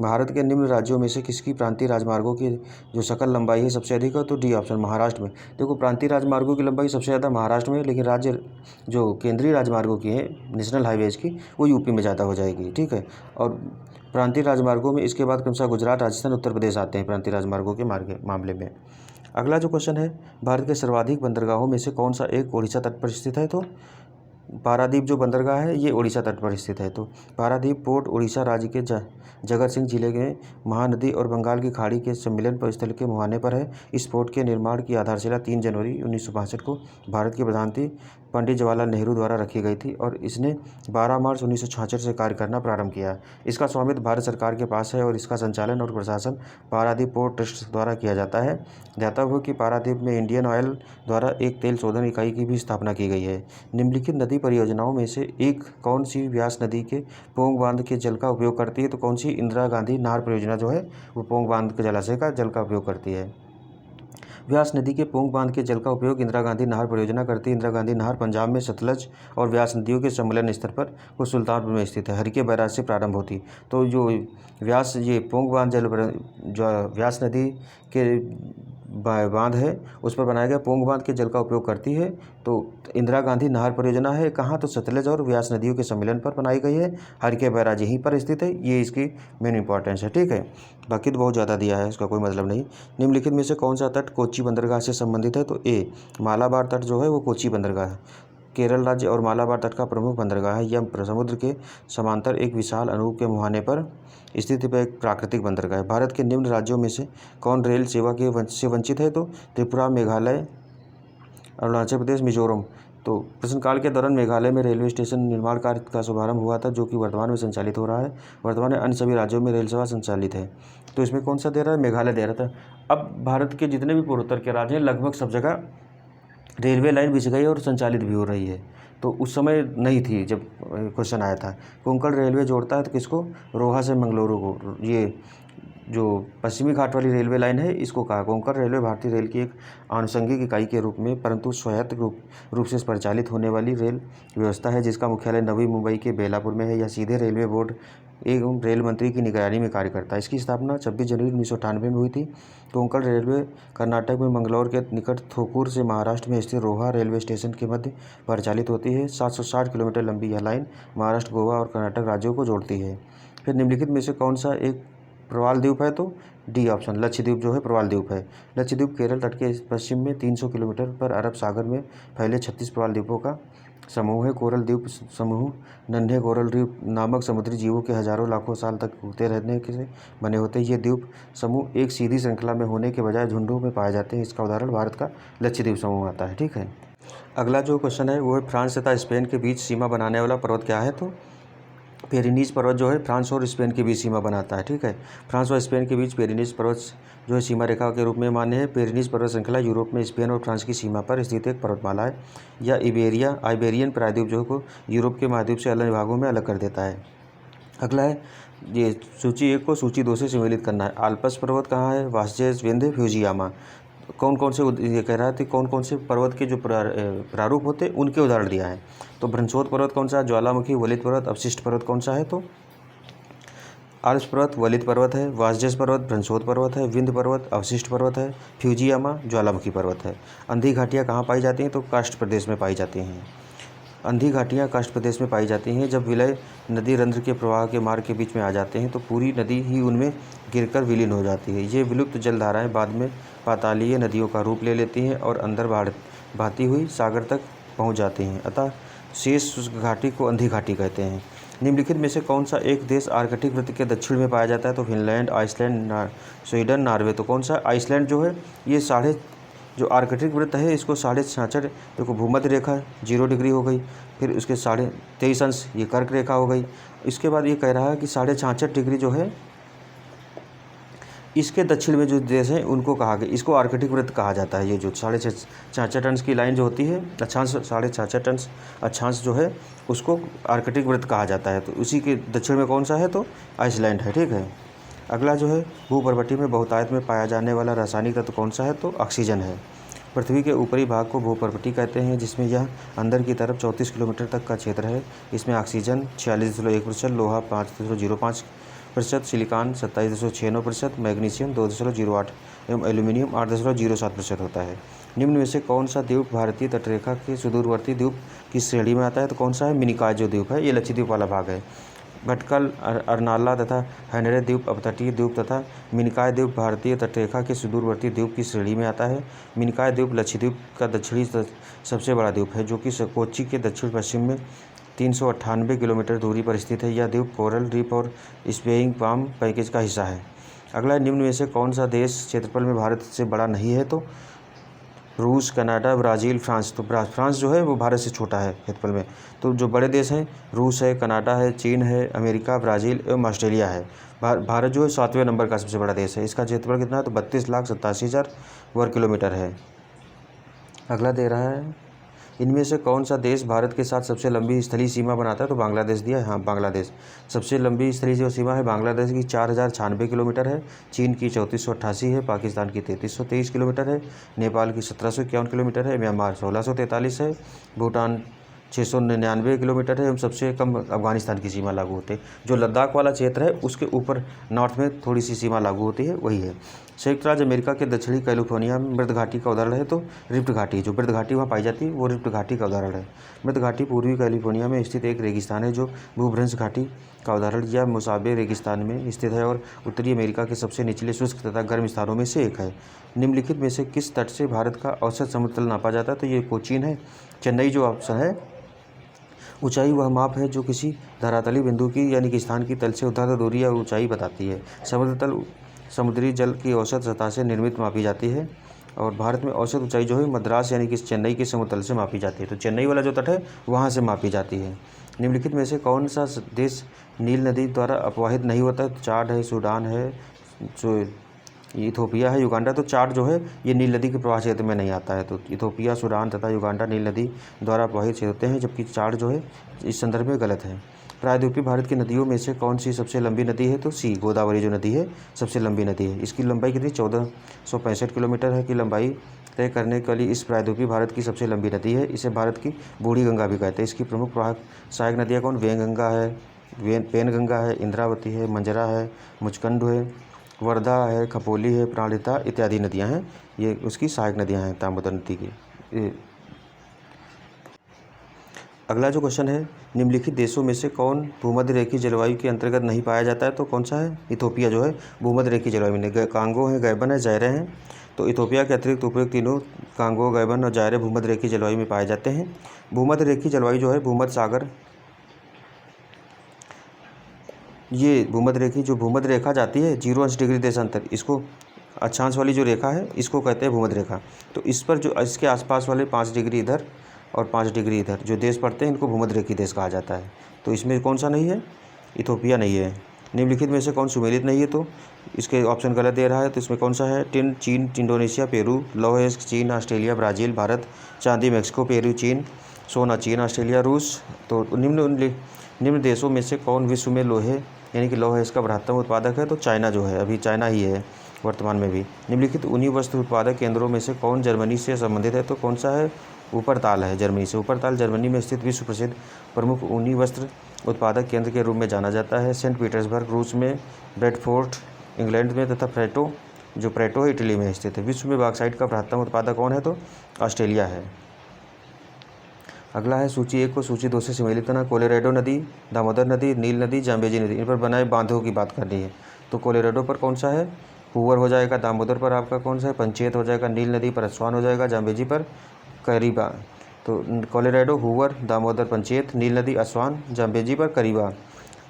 भारत के निम्न राज्यों में से किसकी प्रांतीय राजमार्गों की जो सकल लंबाई है सबसे अधिक है? तो डी ऑप्शन, महाराष्ट्र में। देखो, प्रांतीय राजमार्गों की लंबाई सबसे ज़्यादा महाराष्ट्र में है, लेकिन राज्य जो केंद्रीय राजमार्गों की है, नेशनल हाईवेज की, वो यूपी में ज़्यादा हो जाएगी। ठीक है। और प्रांतीय राजमार्गों में इसके बाद क्रमशः गुजरात, राजस्थान, उत्तर प्रदेश आते हैं प्रांतीय राजमार्गों के मामले में। अगला जो क्वेश्चन है, भारत के सर्वाधिक बंदरगाहों में से कौन सा एक ओडिशा तट पर स्थित है? तो पारादीप जो बंदरगाह है ये ओडिशा तट पर स्थित है। तो पारादीप पोर्ट ओडिशा राज्य के जगत सिंह जिले के महानदी और बंगाल की खाड़ी के सम्मिलन पर स्थल के मुहाने पर है। इस पोर्ट के निर्माण की आधारशिला 3 जनवरी 1962 को भारत के प्रधानमंत्री पंडित जवाहरलाल नेहरू द्वारा रखी गई थी और इसने 12 मार्च 1966 से कार्य करना प्रारंभ किया। इसका स्वामित्व भारत सरकार के पास है और इसका संचालन और प्रशासन पारादीप पोर्ट ट्रस्ट द्वारा किया जाता है। ध्यातव्य हो कि पारादीप में इंडियन ऑयल द्वारा एक तेल शोधन इकाई की भी स्थापना की गई है। निम्नलिखित नदी परियोजनाओं में से एक कौन सी व्यास नदी के पोंग बांध के जल का उपयोग करती है? तो कौन सी? इंदिरा गांधी नहर परियोजना जो है वो पोंग बांध के जलाशय का जल का उपयोग करती है। व्यास नदी के पोंग बांध के जल का उपयोग इंदिरा गांधी नहर परियोजना करती है। इंदिरा गांधी नहर पंजाब में सतलज और व्यास नदियों के सम्मेलन स्तर पर वो सुल्तानपुर में स्थित है। हरिके बैराज से प्रारंभ होती। तो जो व्यास ये पोंग बांध जो व्यास नदी के बांध है उस पर बनाया गया पोंग बांध के जल का उपयोग करती है। तो इंदिरा गांधी नहर परियोजना है कहाँ? तो सतलज और व्यास नदियों के सम्मेलन पर बनाई गई है। हरिके बैराज यहीं पर स्थित है। ये इसकी मेन इंपॉर्टेंस है। ठीक है। बाकी तो बहुत ज़्यादा दिया है, इसका कोई मतलब नहीं। निम्नलिखित में से कौन सा तट कोच्चि बंदरगाह से संबंधित है? तो ए मालाबार तट जो है वो कोच्चि बंदरगाह है। केरल राज्य और मालाबार तट का प्रमुख बंदरगाह है। यह समुद्र के समांतर एक विशाल अणुप के मुहाने पर स्थित एक प्राकृतिक बंदरगाह है। भारत के निम्न राज्यों में से कौन रेल सेवा से वंचित है? तो त्रिपुरा, मेघालय, अरुणाचल प्रदेश, मिजोरम। तो प्रश्नकाल के दौरान मेघालय में रेलवे स्टेशन निर्माण कार्य का शुभारंभ हुआ था जो कि वर्तमान में संचालित हो रहा है। वर्तमान में अन्य सभी राज्यों में रेल सेवा संचालित है। तो इसमें कौन सा दे रहा है? मेघालय दे रहा था। अब भारत के जितने भी पूर्वोत्तर के राज्य हैं लगभग सब जगह रेलवे लाइन बिछ गई और संचालित भी हो रही है। तो उस समय नहीं थी जब क्वेश्चन आया था। कोंकण रेलवे जोड़ता है तो किसको? रोहा से मंगलुरु को। ये जो पश्चिमी घाट वाली रेलवे लाइन है इसको कहा कोंकण रेलवे भारतीय रेल की एक आनुषंगिक इकाई के रूप में परंतु स्वायत्त रूप से परिचालित होने वाली रेल व्यवस्था है जिसका मुख्यालय नवी मुंबई के बेलापुर में है। यह सीधे रेलवे बोर्ड एवं रेल मंत्री की निगरानी में कार्य करता है। इसकी स्थापना 26 जनवरी 1998 में हुई थी। कोंकण रेलवे कर्नाटक में मंगलौर के निकट थोकूर से महाराष्ट्र में स्थित रोहा रेलवे स्टेशन के मध्य परिचालित होती है। 760 किलोमीटर लंबी यह लाइन महाराष्ट्र, गोवा और कर्नाटक राज्यों को जोड़ती है। फिर निम्नलिखित में से कौन सा एक प्रवाल द्वीप है? तो डी ऑप्शन, लक्षद्वीप जो है प्रवाल द्वीप है। लक्षद्वीप केरल तट के पश्चिम में 300 किलोमीटर पर अरब सागर में फैले 36 प्रवाल द्वीपों का समूह है। कोरल द्वीप समूह नन्हे कोरल द्वीप नामक समुद्री जीवों के हजारों लाखों साल तक उगते रहने से बने होते हैं। ये द्वीप समूह एक सीधी श्रृंखला में होने के बजाय झुंडों में पाए जाते हैं। इसका उदाहरण भारत का लक्षद्वीप समूह आता है। ठीक है। अगला जो क्वेश्चन है वो है फ्रांस तथा स्पेन के बीच सीमा बनाने वाला पर्वत क्या है? तो पेरिनीज पर्वत जो है फ्रांस और स्पेन के बीच सीमा बनाता है। ठीक है। फ्रांस और स्पेन के बीच पेरिनीज पर्वत जो है सीमा रेखा के रूप में मान्य है। पेरिनीज पर्वत श्रृंखला यूरोप में स्पेन और फ्रांस की सीमा पर स्थित एक पर्वतमाला है। यह आइबेरियन प्रायद्वीप जो को यूरोप के महाद्वीप से अलग विभागों में अलग कर देता है। अगला है ये सूची 1 को सूची 2 से सम्मिलित करना है। आल्प्स पर्वत कहाँ है? वास्जेस, विंध्य, फ्यूजियामा। कौन कौन से ये कह रहा है कौन कौन से पर्वत के जो प्रारूप होते हैं उनके उदाहरण दिया है। तो भ्रंशोत पर्वत कौन सा है? ज्वालामुखी, वलित पर्वत, अवशिष्ट पर्वत कौन सा है? तो आल्प्स पर्वत वलित पर्वत है, वासजस पर्वत ब्रह्मोत्तर पर्वत है, विंध्य पर्वत अवशिष्ट पर्वत है, फ्यूजियामा ज्वालामुखी पर्वत है। अंधी घाटियाँ कहाँ पाई जाती हैं? तो काष्ठ प्रदेश में पाई जाती हैं। अंधी घाटियाँ काष्ठ प्रदेश में पाई जाती हैं। जब विलय नदी रंध्र के प्रवाह के मार्ग के बीच में आ जाते हैं तो पूरी नदी ही उनमें गिरकर विलीन हो जाती है। ये विलुप्त जलधाराएँ बाद में पातालीय नदियों का रूप ले लेती हैं और अंदर बहती हुई सागर तक पहुँच जाती हैं। अतः शेष उस घाटी को अंधी घाटी कहते हैं। निम्नलिखित में से कौन सा एक देश आर्कटिक वृत्त के दक्षिण में पाया जाता है? तो फिनलैंड, आइसलैंड, स्वीडन, नॉर्वे। तो कौन सा? आइसलैंड जो है ये जो आर्कटिक वृत्त है इसको 66.5 देखो भूमध्य रेखा 0 डिग्री हो गई, फिर उसके 23.5 अंश ये कर्क रेखा हो गई। इसके बाद ये कह रहा है कि 66.5 डिग्री जो है इसके दक्षिण में जो देश हैं उनको कहा गया, इसको आर्कटिक वृत्त कहा जाता है। ये जो 66.5 अंश की लाइन जो होती है, अक्षांश 66.5 अंश अक्षांश जो है उसको आर्कटिक वृत्त कहा जाता है। तो उसी के दक्षिण में कौन सा है? तो आइसलैंड है। ठीक है। अगला जो है भूपर्वतीय में बहुतायत में पाया जाने वाला रासायनिक तत्व कौन सा है? तो ऑक्सीजन है। पृथ्वी के ऊपरी भाग को भूपर्वतीय कहते हैं, जिसमें यह अंदर की तरफ 34 किलोमीटर तक का क्षेत्र है। इसमें ऑक्सीजन 46.1%, लोहा 5.05%, सिलिकॉन 27.69%, मैग्नीशियम 2.08 एवं एल्यूमिनियम 8.07% होता है। निम्न में से कौन सा द्वीप भारतीय तटरेखा के सुदूरवर्ती द्वीप की श्रेणी में आता है? तो कौन सा है? मिनिकॉय जो द्वीप है ये लक्षद्वीप वाला भाग है। भटकल, अरनाला तथा हैनरे द्वीप अपतटीय द्वीप तथा मिनिकॉय द्वीप भारतीय तटरेखा के सुदूरवर्ती द्वीप की श्रेणी में आता है। मिनिकॉय द्वीप लक्षद्वीप का दक्षिणी सबसे बड़ा द्वीप है, जो कि कोच्चि के दक्षिण पश्चिम में 398 किलोमीटर दूरी पर स्थित है। यह द्वीप कोरल रीफ और स्पेइंग पाम पैकेज का हिस्सा है। अगला, निम्न में से कौन सा देश क्षेत्रफल में भारत से बड़ा नहीं है? तो रूस, कनाडा, ब्राज़ील, फ्रांस। तो फ्रांस जो है वो भारत से छोटा है क्षेत्रफल में। तो जो बड़े देश हैं रूस है, कनाडा है, चीन है, अमेरिका, ब्राज़ील एवं ऑस्ट्रेलिया है। भारत जो है 7वें नंबर का सबसे बड़ा देश है। इसका क्षेत्रफल कितना है? तो 32,87,000 वर्ग किलोमीटर है। अगला दे रहा है, इनमें से कौन सा देश भारत के साथ सबसे लंबी स्थलीय सीमा बनाता है? तो बांग्लादेश दिया है। हाँ, बांग्लादेश सबसे लंबी स्थलीय जो सीमा है बांग्लादेश की 4,096 किलोमीटर है। चीन की 3488 है, पाकिस्तान की 3323 किलोमीटर है, नेपाल की 1751 किलोमीटर है, म्यांमार 1643 है, भूटान 699 किलोमीटर है एवं सबसे कम अफगानिस्तान की सीमा लागू होती है। जो लद्दाख वाला क्षेत्र है उसके ऊपर नॉर्थ में थोड़ी सी सीमा लागू होती है, वही है। संयुक्त राज्य अमेरिका के दक्षिणी कैलिफोर्निया में मृत घाटी का उदाहरण है। तो रिफ्ट घाटी, जो मृत घाटी वहाँ पाई जाती है वो रिफ्ट घाटी का उदाहरण है। मृत घाटी पूर्वी कैलिफोर्निया में स्थित एक रेगिस्तान है जो भूभ्रंश घाटी का उदाहरण या मुसाबे रेगिस्तान में स्थित है और उत्तरी अमेरिका के सबसे निचले शुष्क तथा गर्म स्थानों में से एक है। निम्नलिखित में से किस तट से भारत का औसत समुद्र तल नापा जाता है? तो ये कोचीन है। चेन्नई जो ऑप्शन है। ऊंचाई वह माप है जो किसी धरातली बिंदु की यानी कि स्थान की तल से उतार दूरी या ऊंचाई बताती है। समुद्र तल समुद्री जल की औसत सतह से निर्मित मापी जाती है और भारत में औसत ऊंचाई जो है मद्रास यानी कि चेन्नई के समुद्र तल से मापी जाती है। तो चेन्नई वाला जो तट है वहाँ से मापी जाती है। निम्नलिखित में से कौन सा देश नील नदी द्वारा अपवाहित नहीं होता? तो चाड है, सूडान है, जो इथोपिया है, युगांडा। तो चाड जो है ये नील नदी के प्रवाह क्षेत्र में नहीं आता है। तो इथोपिया, सूडान तथा युगांडा नील नदी द्वारा अपवाहित होते हैं, जबकि चाड जो है इस संदर्भ में गलत है। प्रायद्वीपीय भारत की नदियों में से कौन सी सबसे लंबी नदी है? तो गोदावरी जो नदी है सबसे लंबी नदी है। इसकी लंबाई कितनी? 1465 किलोमीटर है की लंबाई तय करने वाली इस प्रायद्वीपीय भारत की सबसे लंबी नदी है। इसे भारत की बूढ़ी गंगा भी कहते हैं। इसकी प्रमुख प्रवाहक सहायक नदियाँ कौन? वेंगंगा है, पेनगंगा है, इंद्रावती है, मंजरा है, मुचकंड है, वर्धा है, खपोली है, प्राणहिता इत्यादि नदियां हैं। ये उसकी सहायक नदियां हैं दामोदर नदी की। अगला जो क्वेश्चन है, निम्नलिखित देशों में से कौन भूमध्य रेखीय जलवायु के अंतर्गत नहीं पाया जाता है? तो कौन सा है? इथोपिया जो है भूमध्य रेखीय जलवायु में। कांगो है, गैबन है, जायरे हैं। तो इथोपिया के अतिरिक्त उपयुक्त तीनों कांगो, गैबन और जायरे भूमध्य रेखीय जलवायु में पाए जाते हैं। भूमध्य रेखीय जलवायु जो है भूमध्य सागर, ये भूमध्य रेखी जो भूमध्य रेखा जाती है 0 डिग्री देशांतर, इसको अक्षांश वाली जो रेखा है इसको कहते हैं भूमध्य रेखा। तो इस पर जो इसके आसपास वाले 5 डिग्री इधर और 5 डिग्री इधर जो देश पड़ते हैं इनको भूमध्य रेखीय देश कहा जाता है। तो इसमें कौन सा नहीं है? इथोपिया नहीं है। निम्नलिखित में से कौन सुमेलित नहीं है? तो इसके ऑप्शन गलत दे रहा है। तो इसमें कौन सा है? टिन चीन, इंडोनेशिया, पेरू, लौह अयस्क चीन, ऑस्ट्रेलिया, ब्राज़ील, भारत, चांदी मैक्सिको, पेरू चीन, सोना चीन, ऑस्ट्रेलिया, रूस। तो निम्न देशों में से कौन विश्व में लोहे यानी कि लौह अयस्क का बृहत्तम उत्पादक है? तो चाइना जो है, अभी चाइना ही है वर्तमान में भी। निम्नलिखित उन्हीं वस्त्र उत्पादक केंद्रों में से कौन जर्मनी से संबंधित है? तो कौन सा है? ऊपरताल है जर्मनी से। ऊपरताल जर्मनी में स्थित विश्व प्रसिद्ध प्रमुख ऊनी वस्त्र उत्पादक केंद्र के रूप में जाना जाता है। सेंट पीटर्सबर्ग रूस में, ब्रेडफोर्ट इंग्लैंड में तथा प्रेटो है इटली में स्थित है। विश्व में बॉक्साइट का बृहत्तम उत्पादक कौन है? तो ऑस्ट्रेलिया है। अगला है सूची 1 को सूची 2 से सम्मिलित करना। कोलोराडो नदी, दामोदर नदी, नील नदी, जाम्बेजी नदी, इन पर बनाए बांधों की बात करनी है। तो कोलोराडो पर कौन सा है? हूवर हो जाएगा। दामोदर पर आपका कौन सा है? पंचेत हो जाएगा। नील नदी पर अस्वान हो जाएगा। जाम्बेजी पर करीबा। तो कोलोराडो, हूवर, दामोदर, पंचेत, नील नदी, अस्वान, जाम्बेजी पर करीबा।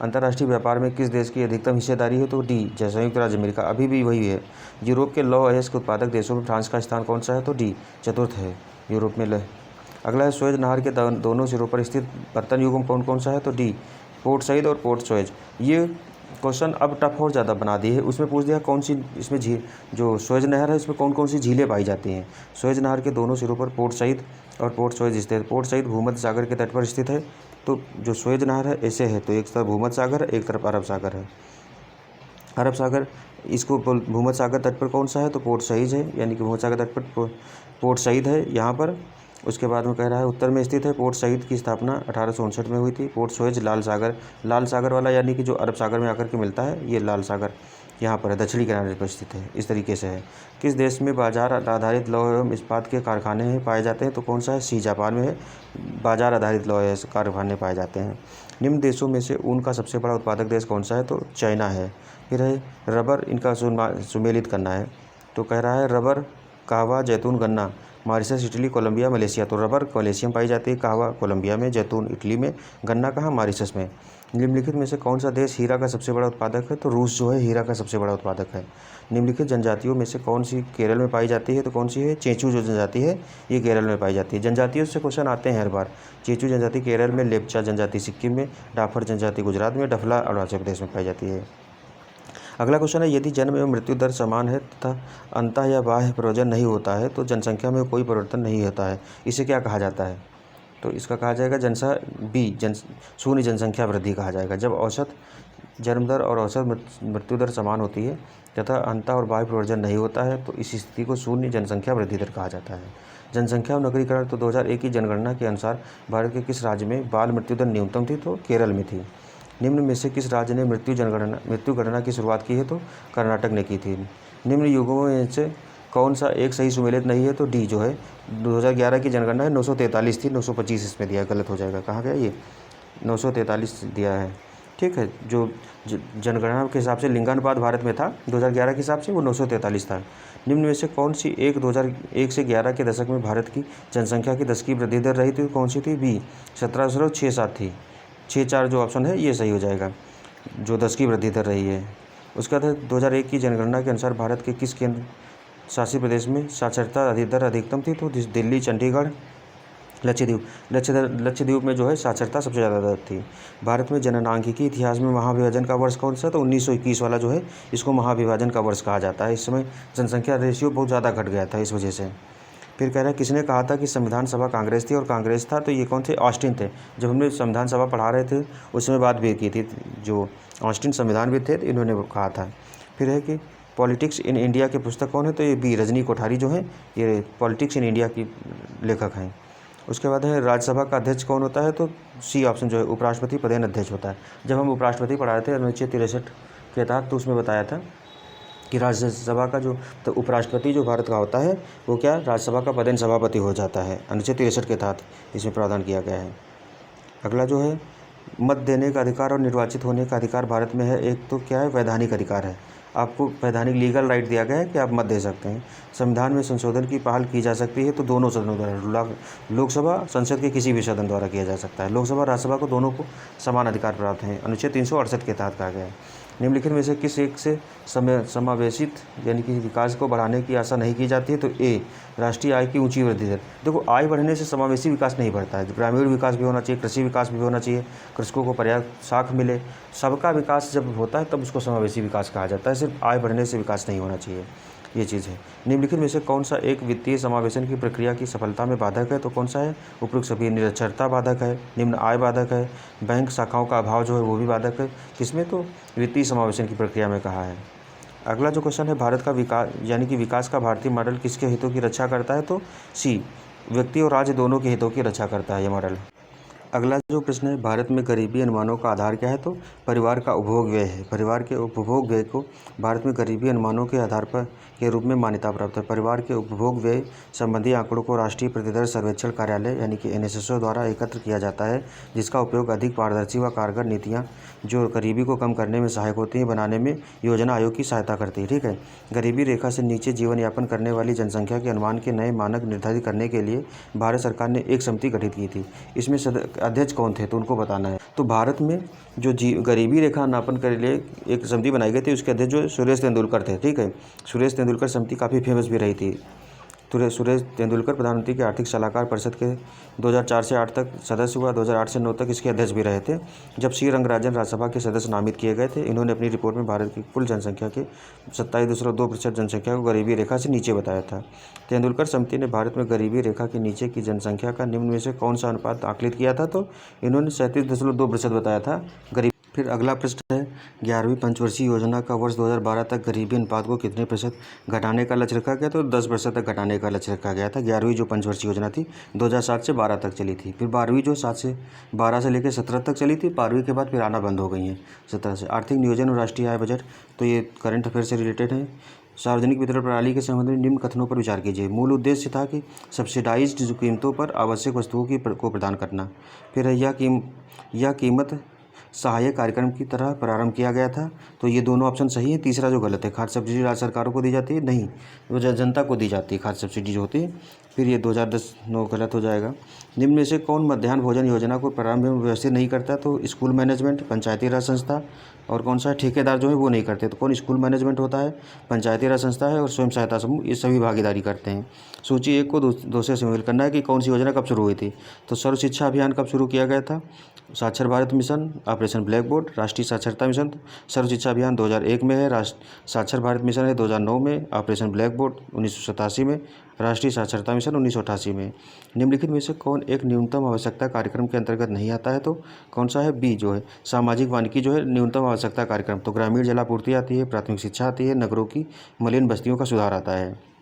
अंतर्राष्ट्रीय व्यापार में किस देश की अधिकतम हिस्सेदारी है? तो डी, संयुक्त राज्य अमेरिका, अभी भी वही है। यूरोप के लौह अयस्क उत्पादक देशों में फ्रांस का स्थान कौन सा है? तो डी, चतुर्थ है यूरोप में। अगला है सुएज नहर के दोनों सिरों पर स्थित बर्तन युगम कौन सा है? तो डी, पोर्ट सईद और पोर्ट सुएज। ये क्वेश्चन अब टफ और ज़्यादा बना दिए है। उसमें पूछ दिया कौन सी इसमें जो सुएज नहर है इसमें कौन सी झीलें पाई जाती हैं। सुएज नहर के दोनों सिरों पर पोर्ट सईद और पोर्ट सुएज स्थित है। पोर्ट सईद भूमध्य सागर के तट पर स्थित है। तो जो सुएज नहर है ऐसे है, तो एक तरफ भूमध्य सागर है, एक तरफ अरब सागर है। अरब सागर इसको भूमध्य सागर तट पर कौन सा है? तो पोर्ट सईद है, यानी कि भूमध्य सागर तट पर पोर्ट सईद है यहाँ पर। उसके बाद में कह रहा है उत्तर में स्थित है। पोर्ट सईद की स्थापना 1859 में हुई थी। पोर्ट सुएज लाल सागर वाला, यानी कि जो अरब सागर में आकर के मिलता है, ये लाल सागर यहाँ पर है, दक्षिणी किनारे पर स्थित है। इस तरीके से है। किस देश में बाजार आधारित लौह एवं इस्पात के कारखाने पाए जाते हैं? तो कौन सा है? सी, जापान में है, बाजार आधारित लौह कारखाने पाए जाते हैं। निम्न देशों में से ऊन का सबसे बड़ा उत्पादक देश कौन सा है? तो चाइना है। फिर है रबर, इनका सुमेलित करना है। तो कह रहा है रबर, कहवा, जैतून, गन्ना, मॉरिशस, इटली, कोलंबिया, मलेशिया। तो रबर मलेशिया में पाई जाती है, कहवा कोलंबिया में, जैतून इटली में, गन्ना कहाँ? मॉरिशस में। निम्नलिखित में से कौन सा देश हीरा का सबसे बड़ा उत्पादक है? तो रूस जो है हीरा का सबसे बड़ा उत्पादक है। निम्नलिखित जनजातियों में से कौन सी केरल में पाई जाती है? तो कौन सी है? चेंचू जो जनजाति है ये केरल में पाई जाती है। जनजातियों से क्वेश्चन आते हैं हर बार। चेंचू जनजाति केरल में, लेप्चा जनजाति सिक्किम में, डाफर जनजाति गुजरात में, डफला अरुणाचल प्रदेश में पाई जाती है। अगला क्वेश्चन है यदि जन्म एवं मृत्यु दर समान है तथा अंतः या बाह्य प्रयोजन नहीं होता है तो जनसंख्या में कोई परिवर्तन नहीं होता है, इसे क्या कहा जाता है? तो इसका कहा जाएगा शून्य जनसंख्या वृद्धि कहा जाएगा। जब औसत जन्म दर और औसत मृत्यु दर समान होती है तथा अंतः और बाह्य प्रयोजन नहीं होता है तो इस स्थिति को शून्य जनसंख्या वृद्धि दर कहा जाता है। जनसंख्या और नगरीकरण। तो 2001 की जनगणना के अनुसार भारत के किस राज्य में बाल मृत्यु दर न्यूनतम थी? तो केरल में थी। निम्न में से किस राज्य ने मृत्यु गणना की शुरुआत की है? तो कर्नाटक ने की थी। निम्न युगों में से कौन सा एक सही सुमेलित नहीं है? तो डी जो है 2011 की जनगणना है 943 थी, 925 इसमें दिया है, गलत हो जाएगा। कहाँ गया ये? 943 दिया है। ठीक है, जो जनगणना के हिसाब से लिंगानुपात भारत में था 2011 के हिसाब से वो 943 था। निम्न में से कौन सी 2001 से 11 के दशक में भारत की जनसंख्या की 10 की वृद्धि दर रही थी? कौन सी थी? बी, 17.67 थी। 6-4 जो ऑप्शन है ये सही हो जाएगा, जो 10 की वृद्धि दर रही है। उसके बाद 2001 की जनगणना के अनुसार भारत के किस केंद्र शासित प्रदेश में साक्षरता दर अधिकतम थी? तो दिल्ली, चंडीगढ़, लक्षद्वीप में जो है साक्षरता सबसे ज़्यादा दर थी। भारत में जननांगिकी इतिहास में महाविभाजन का वर्ष कौन सा? तो 1921 वाला जो है इसको महाविभाजन का वर्ष कहा जाता है। इस समय जनसंख्या रेशियो बहुत ज़्यादा घट गया था इस वजह से। फिर कह रहा है किसने कहा था कि संविधान सभा कांग्रेस थी और कांग्रेस था? तो ये कौन थे? ऑस्टिन थे। जब हमने संविधान सभा पढ़ा रहे थे उस समय बात भी की थी, जो ऑस्टिन संविधानविद थे तो इन्होंने कहा था। फिर है कि पॉलिटिक्स इन इंडिया के पुस्तक कौन है? तो ये बी, रजनी कोठारी जो है ये पॉलिटिक्स इन इंडिया की लेखक हैं। उसके बाद है राज्यसभा का अध्यक्ष कौन होता है? तो सी ऑप्शन जो है उपराष्ट्रपति पदेन अध्यक्ष होता है। जब हम उपराष्ट्रपति पढ़ा रहे थे अनुच्छेद 63 के तहत तो उसमें बताया था कि राज्यसभा का जो तो उपराष्ट्रपति जो भारत का होता है वो क्या राज्यसभा का पदेन सभापति हो जाता है। अनुच्छेद 63 के तहत इसमें प्रावधान किया गया है। अगला जो है मत देने का अधिकार और निर्वाचित होने का अधिकार भारत में है। एक तो क्या है? वैधानिक अधिकार है, आपको वैधानिक लीगल राइट दिया गया है कि आप मत दे सकते हैं। संविधान में संशोधन की पहल की जा सकती है तो दोनों सदनों द्वारा, लोकसभा, संसद के किसी भी सदन द्वारा किया जा सकता है। लोकसभा राज्यसभा को दोनों को समान अधिकार प्राप्त हैं, अनुच्छेद 368 के तहत कहा गया है। निम्नलिखित में से किस एक से समावेशित यानी कि विकास को बढ़ाने की आशा नहीं की जाती है? तो ए, राष्ट्रीय आय की ऊंची वृद्धि दर। देखो आय बढ़ने से समावेशी विकास नहीं बढ़ता है, ग्रामीण विकास भी होना चाहिए, कृषि विकास भी होना चाहिए, कृषकों को पर्याप्त साख मिले, सबका विकास जब होता है तब उसको समावेशी विकास कहा जाता है। सिर्फ आय बढ़ने से विकास नहीं होना चाहिए, ये चीज़ है। निम्नलिखित में से कौन सा एक वित्तीय समावेशन की प्रक्रिया की सफलता में बाधक है? तो कौन सा है? उपरोक्त सभी। निरक्षरता बाधक है, निम्न आय बाधक है, बैंक शाखाओं का अभाव जो है वो भी बाधक है। किसमें? तो वित्तीय समावेशन की प्रक्रिया में कहा है। अगला जो क्वेश्चन है भारत का विकास यानी कि विकास का भारतीय मॉडल किसके हितों की रक्षा करता है? तो सी, व्यक्ति और राज्य दोनों के हितों की रक्षा करता है ये मॉडल। अगला जो प्रश्न है, भारत में गरीबी अनुमानों का आधार क्या है? तो परिवार का उपभोग व्यय है। परिवार के उपभोग व्यय को भारत में गरीबी अनुमानों के आधार पर के रूप में मान्यता प्राप्त है। परिवार के उपभोग व्यय संबंधी आंकड़ों को राष्ट्रीय प्रतिदर सर्वेक्षण कार्यालय यानी कि NSSO द्वारा एकत्र किया जाता है, जिसका उपयोग अधिक पारदर्शी व कारगर नीतियाँ जो गरीबी को कम करने में सहायक होती हैं बनाने में योजना आयोग की सहायता करती है। ठीक है, गरीबी रेखा से नीचे जीवन यापन करने वाली जनसंख्या के अनुमान के नए मानक निर्धारित करने के लिए भारत सरकार ने एक समिति गठित की थी। इसमें अध्यक्ष कौन थे? तो उनको बताना है। तो भारत में जो गरीबी रेखा नापन के लिए एक समिति बनाई गई थी, उसके अध्यक्ष जो सुरेश तेंदुलकर थे। ठीक है, सुरेश तेंदुलकर समिति काफ़ी फेमस भी रही थी। सुरेश तेंदुलकर प्रधानमंत्री के आर्थिक सलाहकार परिषद के 2004 से 8 तक सदस्य हुआ, 2008 से 9 तक इसके अध्यक्ष भी रहे थे। जब सी रंगराजन राज्यसभा के सदस्य नामित किए गए थे, इन्होंने अपनी रिपोर्ट में भारत की कुल जनसंख्या के 27.2% जनसंख्या को गरीबी रेखा से नीचे बताया था। तेंदुलकर समिति ने भारत में गरीबी रेखा के नीचे की जनसंख्या का निम्न में से कौन सा अनुपात आकलित किया था? तो इन्होंने 37.2% बताया था गरीब। फिर अगला प्रश्न है, 11वीं पंचवर्षीय योजना का वर्ष 2012 तक गरीबी अनुपात को कितने प्रतिशत घटाने का लक्ष्य रखा गया? तो 10% तक घटाने का लक्ष्य रखा गया था। 11वीं जो पंचवर्षीय योजना थी 2007 से 12 तक चली थी। फिर 12वीं जो 12 से लेकर 17 तक चली थी। 12वीं के बाद फिर आना बंद हो गई हैं 17 से। आर्थिक नियोजन और राष्ट्रीय आय बजट, तो ये करंट अफेयर से रिलेटेड है। सार्वजनिक वितरण प्रणाली के संबंध में निम्न कथनों पर विचार कीजिए। मूल उद्देश्य था कि सब्सिडाइज्ड कीमतों पर आवश्यक वस्तुओं को प्रदान करना। फिर यह कीमत सहायक कार्यक्रम की तरह प्रारंभ किया गया था। तो ये दोनों ऑप्शन सही है। तीसरा जो गलत है, खाद्य सब्सिडी राज्य सरकारों को दी जाती है, नहीं, वो जनता को दी जाती है खाद्य सब्सिडी जो होती है। फिर ये 2010 गलत हो जाएगा। निम्न में से कौन मध्याह्न भोजन योजना को प्रारंभ में व्यवस्थित नहीं करता? तो स्कूल मैनेजमेंट, पंचायती राज संस्था, और कौन सा है? ठेकेदार जो है वो नहीं करते। तो कौन? स्कूल मैनेजमेंट होता है, पंचायती राज संस्था है और स्वयं सहायता समूह, ये सभी भागीदारी करते हैं। सूची 1 को दूसरे से मेल करना है कि कौन सी योजना कब शुरू हुई थी। तो सर्व शिक्षा अभियान कब शुरू किया गया था? साक्षर Bharat mission, operation black board, राष्ट्रीय साक्षरता मिशन। सर्व शिक्षा अभियान 2001 में है, साक्षर भारत मिशन है 2009 में, ऑपरेशन ब्लैक बोर्ड 1987 में, राष्ट्रीय साक्षरता मिशन 1988 में। निम्नलिखित में से कौन एक न्यूनतम आवश्यकता कार्यक्रम के अंतर्गत नहीं आता है? तो कौन सा है? बी जो है सामाजिक वानिकी जो है न्यूनतम आवश्यकता कार्यक्रम। तो ग्रामीण जलापूर्ति आती है, प्राथमिक शिक्षा आती है, नगरों की मलिन बस्तियों का सुधार आता है।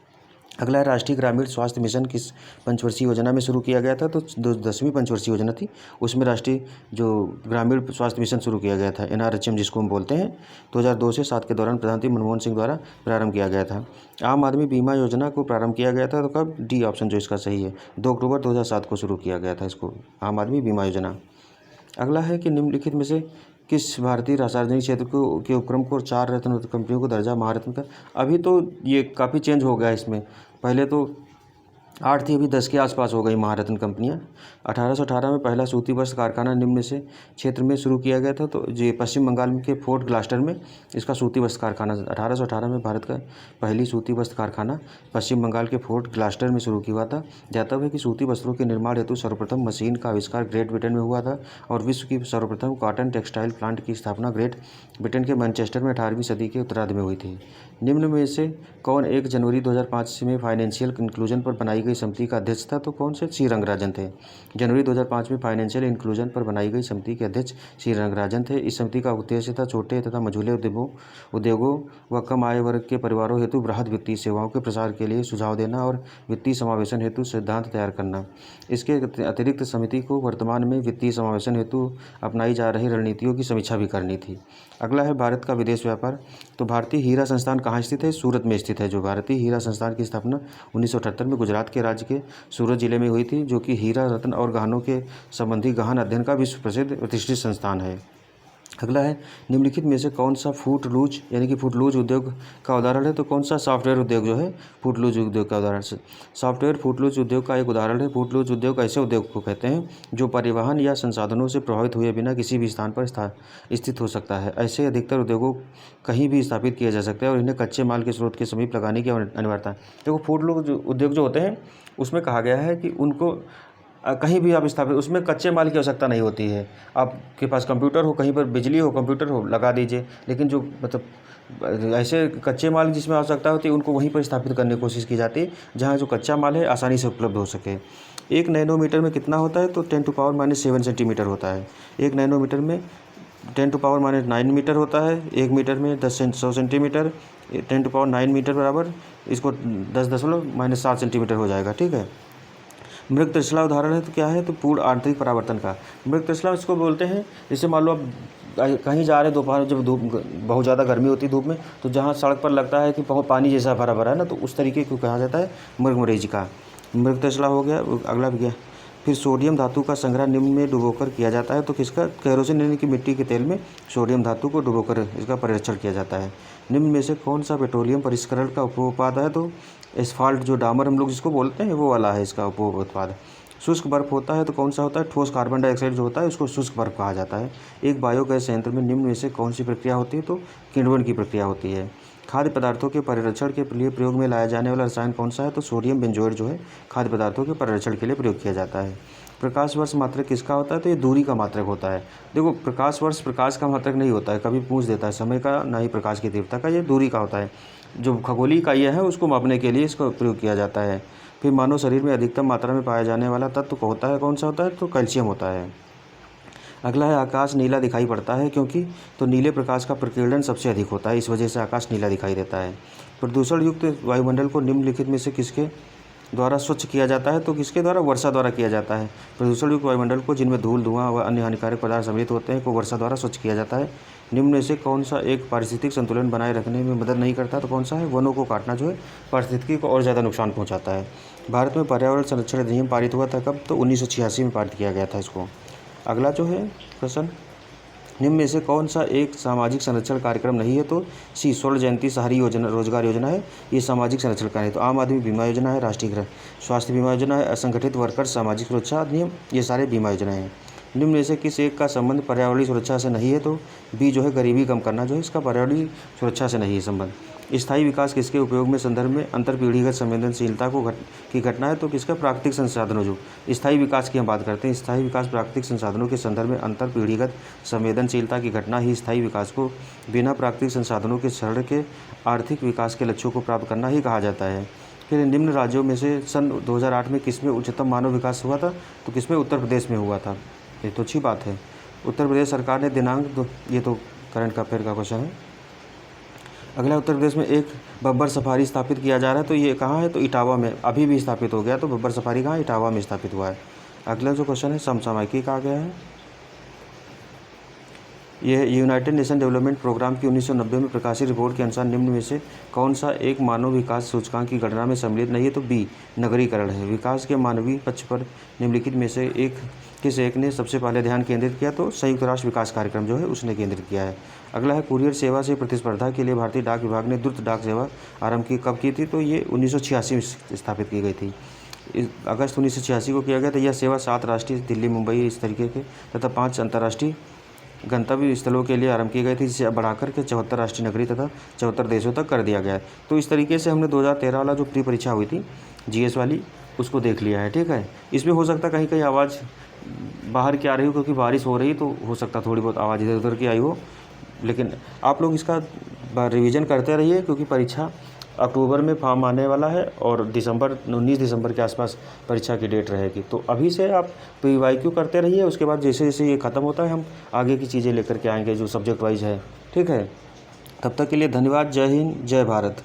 अगला है, राष्ट्रीय ग्रामीण स्वास्थ्य मिशन किस पंचवर्षीय योजना में शुरू किया गया था? तो 10वीं पंचवर्षीय योजना थी, उसमें राष्ट्रीय जो ग्रामीण स्वास्थ्य मिशन शुरू किया गया था, NRHM जिसको हम बोलते हैं, 2002 से 7 के दौरान प्रधानमंत्री मनमोहन सिंह द्वारा प्रारंभ किया गया था। आम आदमी बीमा योजना को प्रारंभ किया गया था, तो कब? डी ऑप्शन जो इसका सही है, 2 अक्टूबर 2007 को शुरू किया गया था इसको, आम आदमी बीमा योजना। अगला है कि निम्नलिखित में से किस भारतीय सार्वजनिक क्षेत्र के उपक्रम को 4 रत्न कंपनियों को दर्जा महारत्न का? अभी तो ये काफ़ी चेंज हो गया इसमें, पहले तो 8 थी, अभी 10 के आसपास हो गई महारत्न कंपनियां। 1818 में पहला सूती वस्त्र कारखाना निम्न में से क्षेत्र में शुरू किया गया था। तो ये पश्चिम बंगाल के फोर्ट ग्लास्टर में इसका सूती वस्त्र कारखाना 1818 में भारत का पहली सूती वस्त्र कारखाना पश्चिम बंगाल के फोर्ट ग्लास्टर में शुरू किया था। ज्ञातव्य है कि सूती वस्त्रों के निर्माण हेतु सर्वप्रथम मशीन का आविष्कार ग्रेट ब्रिटेन में हुआ था और विश्व की सर्वप्रथम कॉटन टेक्सटाइल प्लांट की स्थापना ग्रेट ब्रिटेन के मैनचेस्टर में 18वीं सदी के उत्तरार्ध में हुई थी। निम्न में से कौन 1 जनवरी 2005 में फाइनेंशियल इंक्लूजन पर बनाई गई समिति का अध्यक्ष था? तो कौन से? सी रंगराजन थे। जनवरी 2005 में फाइनेंशियल इंक्लूजन पर बनाई गई समिति के अध्यक्ष सी रंगराजन थे। इस समिति का उद्देश्य था छोटे तथा मझोले उद्योगों व कम आय वर्ग के परिवारों हेतु वृहद वित्तीय सेवाओं के प्रसार के लिए सुझाव देना और वित्तीय समावेशन हेतु सिद्धांत तैयार करना। इसके अतिरिक्त समिति को वर्तमान में वित्तीय समावेशन हेतु अपनाई जा रही रणनीतियों की समीक्षा भी करनी थी। अगला है भारत का विदेश व्यापार। तो भारतीय हीरा संस्थान कहाँ स्थित है? सूरत में स्थित है। जो भारतीय हीरा संस्थान की स्थापना 1978 में गुजरात के राज्य के सूरत जिले में हुई थी, जो कि हीरा रत्न और गहनों के संबंधी गहन अध्ययन का विश्व प्रसिद्ध प्रतिष्ठित संस्थान है। अगला है, निम्नलिखित में से कौन सा फूटलूज यानी कि फूटलूज उद्योग का उदाहरण है? तो कौन सा? सॉफ्टवेयर उद्योग जो है फूटलूज उद्योग का उदाहरण है। सॉफ्टवेयर फूटलूज उद्योग का एक उदाहरण है। फूटलूज उद्योग ऐसे उद्योग को कहते हैं जो परिवहन या संसाधनों से प्रभावित हुए बिना किसी भी स्थान पर स्थित हो सकता है। ऐसे अधिकतर उद्योगों कहीं भी स्थापित किया जा सकता है और इन्हें कच्चे माल के स्रोत के समीप लगाने की अनिवार्यता है। देखो, फूटलूज उद्योग जो होते हैं उसमें कहा गया है कि उनको कहीं भी आप स्थापित, उसमें कच्चे माल की आवश्यकता नहीं होती है। आपके पास कंप्यूटर हो, कहीं पर बिजली हो, कंप्यूटर हो, लगा दीजिए। लेकिन जो मतलब ऐसे कच्चे माल जिसमें आवश्यकता होती है उनको वहीं पर स्थापित करने की कोशिश की जाती है जहाँ जो कच्चा माल है आसानी से उपलब्ध हो सके। 1 नैनोमीटर में कितना होता है? तो 10⁻⁻7 सेंटीमीटर होता है। 1 नैनोमीटर में 10⁻⁹ मीटर होता है। 1 मीटर में 100 सेंटीमीटर, 10⁹ मीटर बराबर इसको 10⁻⁷ सेंटीमीटर हो जाएगा। ठीक है। मृग तृष्णा उदाहरण है तो क्या है, तो पूर्ण आंतरिक परावर्तन का। मृग तृष्णा इसको बोलते हैं, जैसे मान लो आप कहीं जा रहे हैं दोपहर, जब धूप बहुत ज़्यादा गर्मी होती है धूप में, तो जहाँ सड़क पर लगता है कि पानी जैसा भरा भरा है ना, तो उस तरीके को कहा जाता है मृग का। मृग तृष्णा हो गया। अगला भी गया। फिर सोडियम धातु का संग्रह निम्न में डुबोकर किया जाता है, तो किसका, केरोसिन यानी कि मिट्टी के तेल में सोडियम धातु को डुबोकर इसका परीक्षण किया जाता है। निम्न में से कौन सा पेट्रोलियम परिष्करण का उप उत्पाद है, तो एस्फाल्ट जो डामर हम लोग जिसको बोलते हैं वो वाला है इसका उप उत्पाद। शुष्क बर्फ होता है तो कौन सा होता है, ठोस कार्बन डाइऑक्साइड जो होता है उसको शुष्क बर्फ कहा जाता है। एक बायोगैस संयंत्र में निम्न में से कौन सी प्रक्रिया होती है, तो किण्वन की प्रक्रिया होती है। खाद्य पदार्थों के परिरक्षण के लिए प्रयोग में लाया जाने वाला रसायन कौन सा है, तो सोडियम बेंजोएट जो है खाद्य पदार्थों के परिरक्षण के लिए प्रयोग किया जाता है। प्रकाश वर्ष मात्रक किसका होता है, तो ये दूरी का मात्रक होता है। देखो प्रकाश वर्ष प्रकाश का मात्रक नहीं होता है, कभी पूछ देता है समय का, ना ही प्रकाश की तीव्रता का, ये दूरी का होता है। जो खगोलीय इकाइयाँ हैं उसको मापने के लिए इसका प्रयोग किया जाता है। फिर मानव शरीर में अधिकतम मात्रा में पाया जाने वाला तत्व होता है, कौन सा होता है, तो कैल्शियम होता है। अगला है आकाश नीला दिखाई पड़ता है क्योंकि, तो नीले प्रकाश का प्रकीर्णन सबसे अधिक होता है, इस वजह से आकाश नीला दिखाई देता है। प्रदूषण युक्त वायुमंडल को निम्नलिखित में से किसके द्वारा स्वच्छ किया जाता है, तो किसके द्वारा, वर्षा द्वारा किया जाता है। प्रदूषण युक्त वायुमंडल को जिनमें धूल धुआं व अन्य हानिकारक पदार्थ सम्मिलित होते हैं को वर्षा द्वारा स्वच्छ किया जाता है। निम्न में से कौन सा एक पारिस्थितिक संतुलन बनाए रखने में मदद नहीं करता, तो कौन सा है, वनों को काटना जो है पारिस्थितिकी को और ज़्यादा नुकसान पहुंचाता है। भारत में पर्यावरण संरक्षण अधिनियम पारित हुआ था कब, तो 1986 में पारित किया गया था इसको। अगला जो है प्रश्न, निम्न में से कौन सा एक सामाजिक संरक्षण कार्यक्रम नहीं है, तो सी स्वर्ण जयंती शहरी योजना रोजगार योजना है, ये सामाजिक संरक्षण कार्य है। तो आम आदमी बीमा योजना है, राष्ट्रीय स्वास्थ्य बीमा योजना है, असंगठित वर्कर सामाजिक सुरक्षा अधिनियम, ये सारे बीमा योजनाएं हैं। निम्न में से किस एक का संबंध पर्यावरणीय सुरक्षा से नहीं है, तो बी जो है गरीबी कम करना जो है इसका पर्यावरणीय सुरक्षा से नहीं है संबंध। स्थायी विकास किसके उपयोग में संदर्भ में अंतर पीढ़ीगत संवेदनशीलता की घटना है, तो किसका, प्राकृतिक संसाधनों, जो स्थायी विकास की हम बात करते हैं, स्थायी विकास प्राकृतिक संसाधनों के संदर्भ में अंतर पीढ़ीगत संवेदनशीलता की घटना ही स्थायी विकास को बिना प्राकृतिक संसाधनों के क्षरण के आर्थिक विकास के लक्ष्यों को प्राप्त करना ही कहा जाता है। फिर निम्न राज्यों में से सन 2008 में किसमें उच्चतम मानव विकास हुआ था, तो किसमें, उत्तर प्रदेश में हुआ था। ये तो अच्छी बात है। उत्तर प्रदेश सरकार ने दिनांक ये तो करंट अफेयर का क्वेश्चन है। अगला, उत्तर प्रदेश में एक बब्बर सफारी स्थापित किया जा रहा है, तो ये कहाँ है, तो इटावा में अभी भी स्थापित हो गया, तो बब्बर सफारी कहाँ, इटावा में स्थापित हुआ है। अगला जो क्वेश्चन है समसामयिकी का आ गया है। यह यूनाइटेड नेशन डेवलपमेंट प्रोग्राम की 1990 में प्रकाशित रिपोर्ट के अनुसार निम्न में से कौन सा एक मानव विकास सूचकांक की गणना में सम्मिलित नहीं है, तो बी नगरीकरण है। विकास के मानवीय पक्ष पर निम्नलिखित में से किस एक ने सबसे पहले ध्यान केंद्रित किया, तो संयुक्त राष्ट्र विकास कार्यक्रम जो है उसने केंद्रित किया है। अगला है कुरियर सेवा से प्रतिस्पर्धा के लिए भारतीय डाक विभाग ने द्रुत डाक सेवा आरंभ कब की थी, तो ये 1986 में स्थापित की गई थी। अगस्त 1986 को किया गया था। यह सेवा 7 राष्ट्रीय दिल्ली मुंबई इस तरीके के तथा 5 अंतर्राष्ट्रीय गंतव्य स्थलों के लिए आरंभ की गई थी, जिसे बढ़ाकर के 74 राष्ट्रीय नगरी तथा 74 देशों तक कर दिया गया है। तो इस तरीके से हमने 2013 वाला जो प्री परीक्षा हुई थी जीएस वाली उसको देख लिया है, ठीक है। इसमें हो सकता कहीं कहीं आवाज़ बाहर की आ रही हो, क्योंकि बारिश हो रही, तो हो सकता थोड़ी बहुत आवाज़ इधर उधर की आई हो, लेकिन आप लोग इसका रिवीजन करते रहिए, क्योंकि परीक्षा अक्टूबर में फॉर्म आने वाला है और 19 दिसंबर के आसपास परीक्षा की डेट रहेगी। तो अभी से आप PYQ करते रहिए, उसके बाद जैसे जैसे ये ख़त्म होता है हम आगे की चीज़ें लेकर के आएंगे जो सब्जेक्ट वाइज है, ठीक है। तब तक के लिए धन्यवाद। जय हिंद, जय भारत।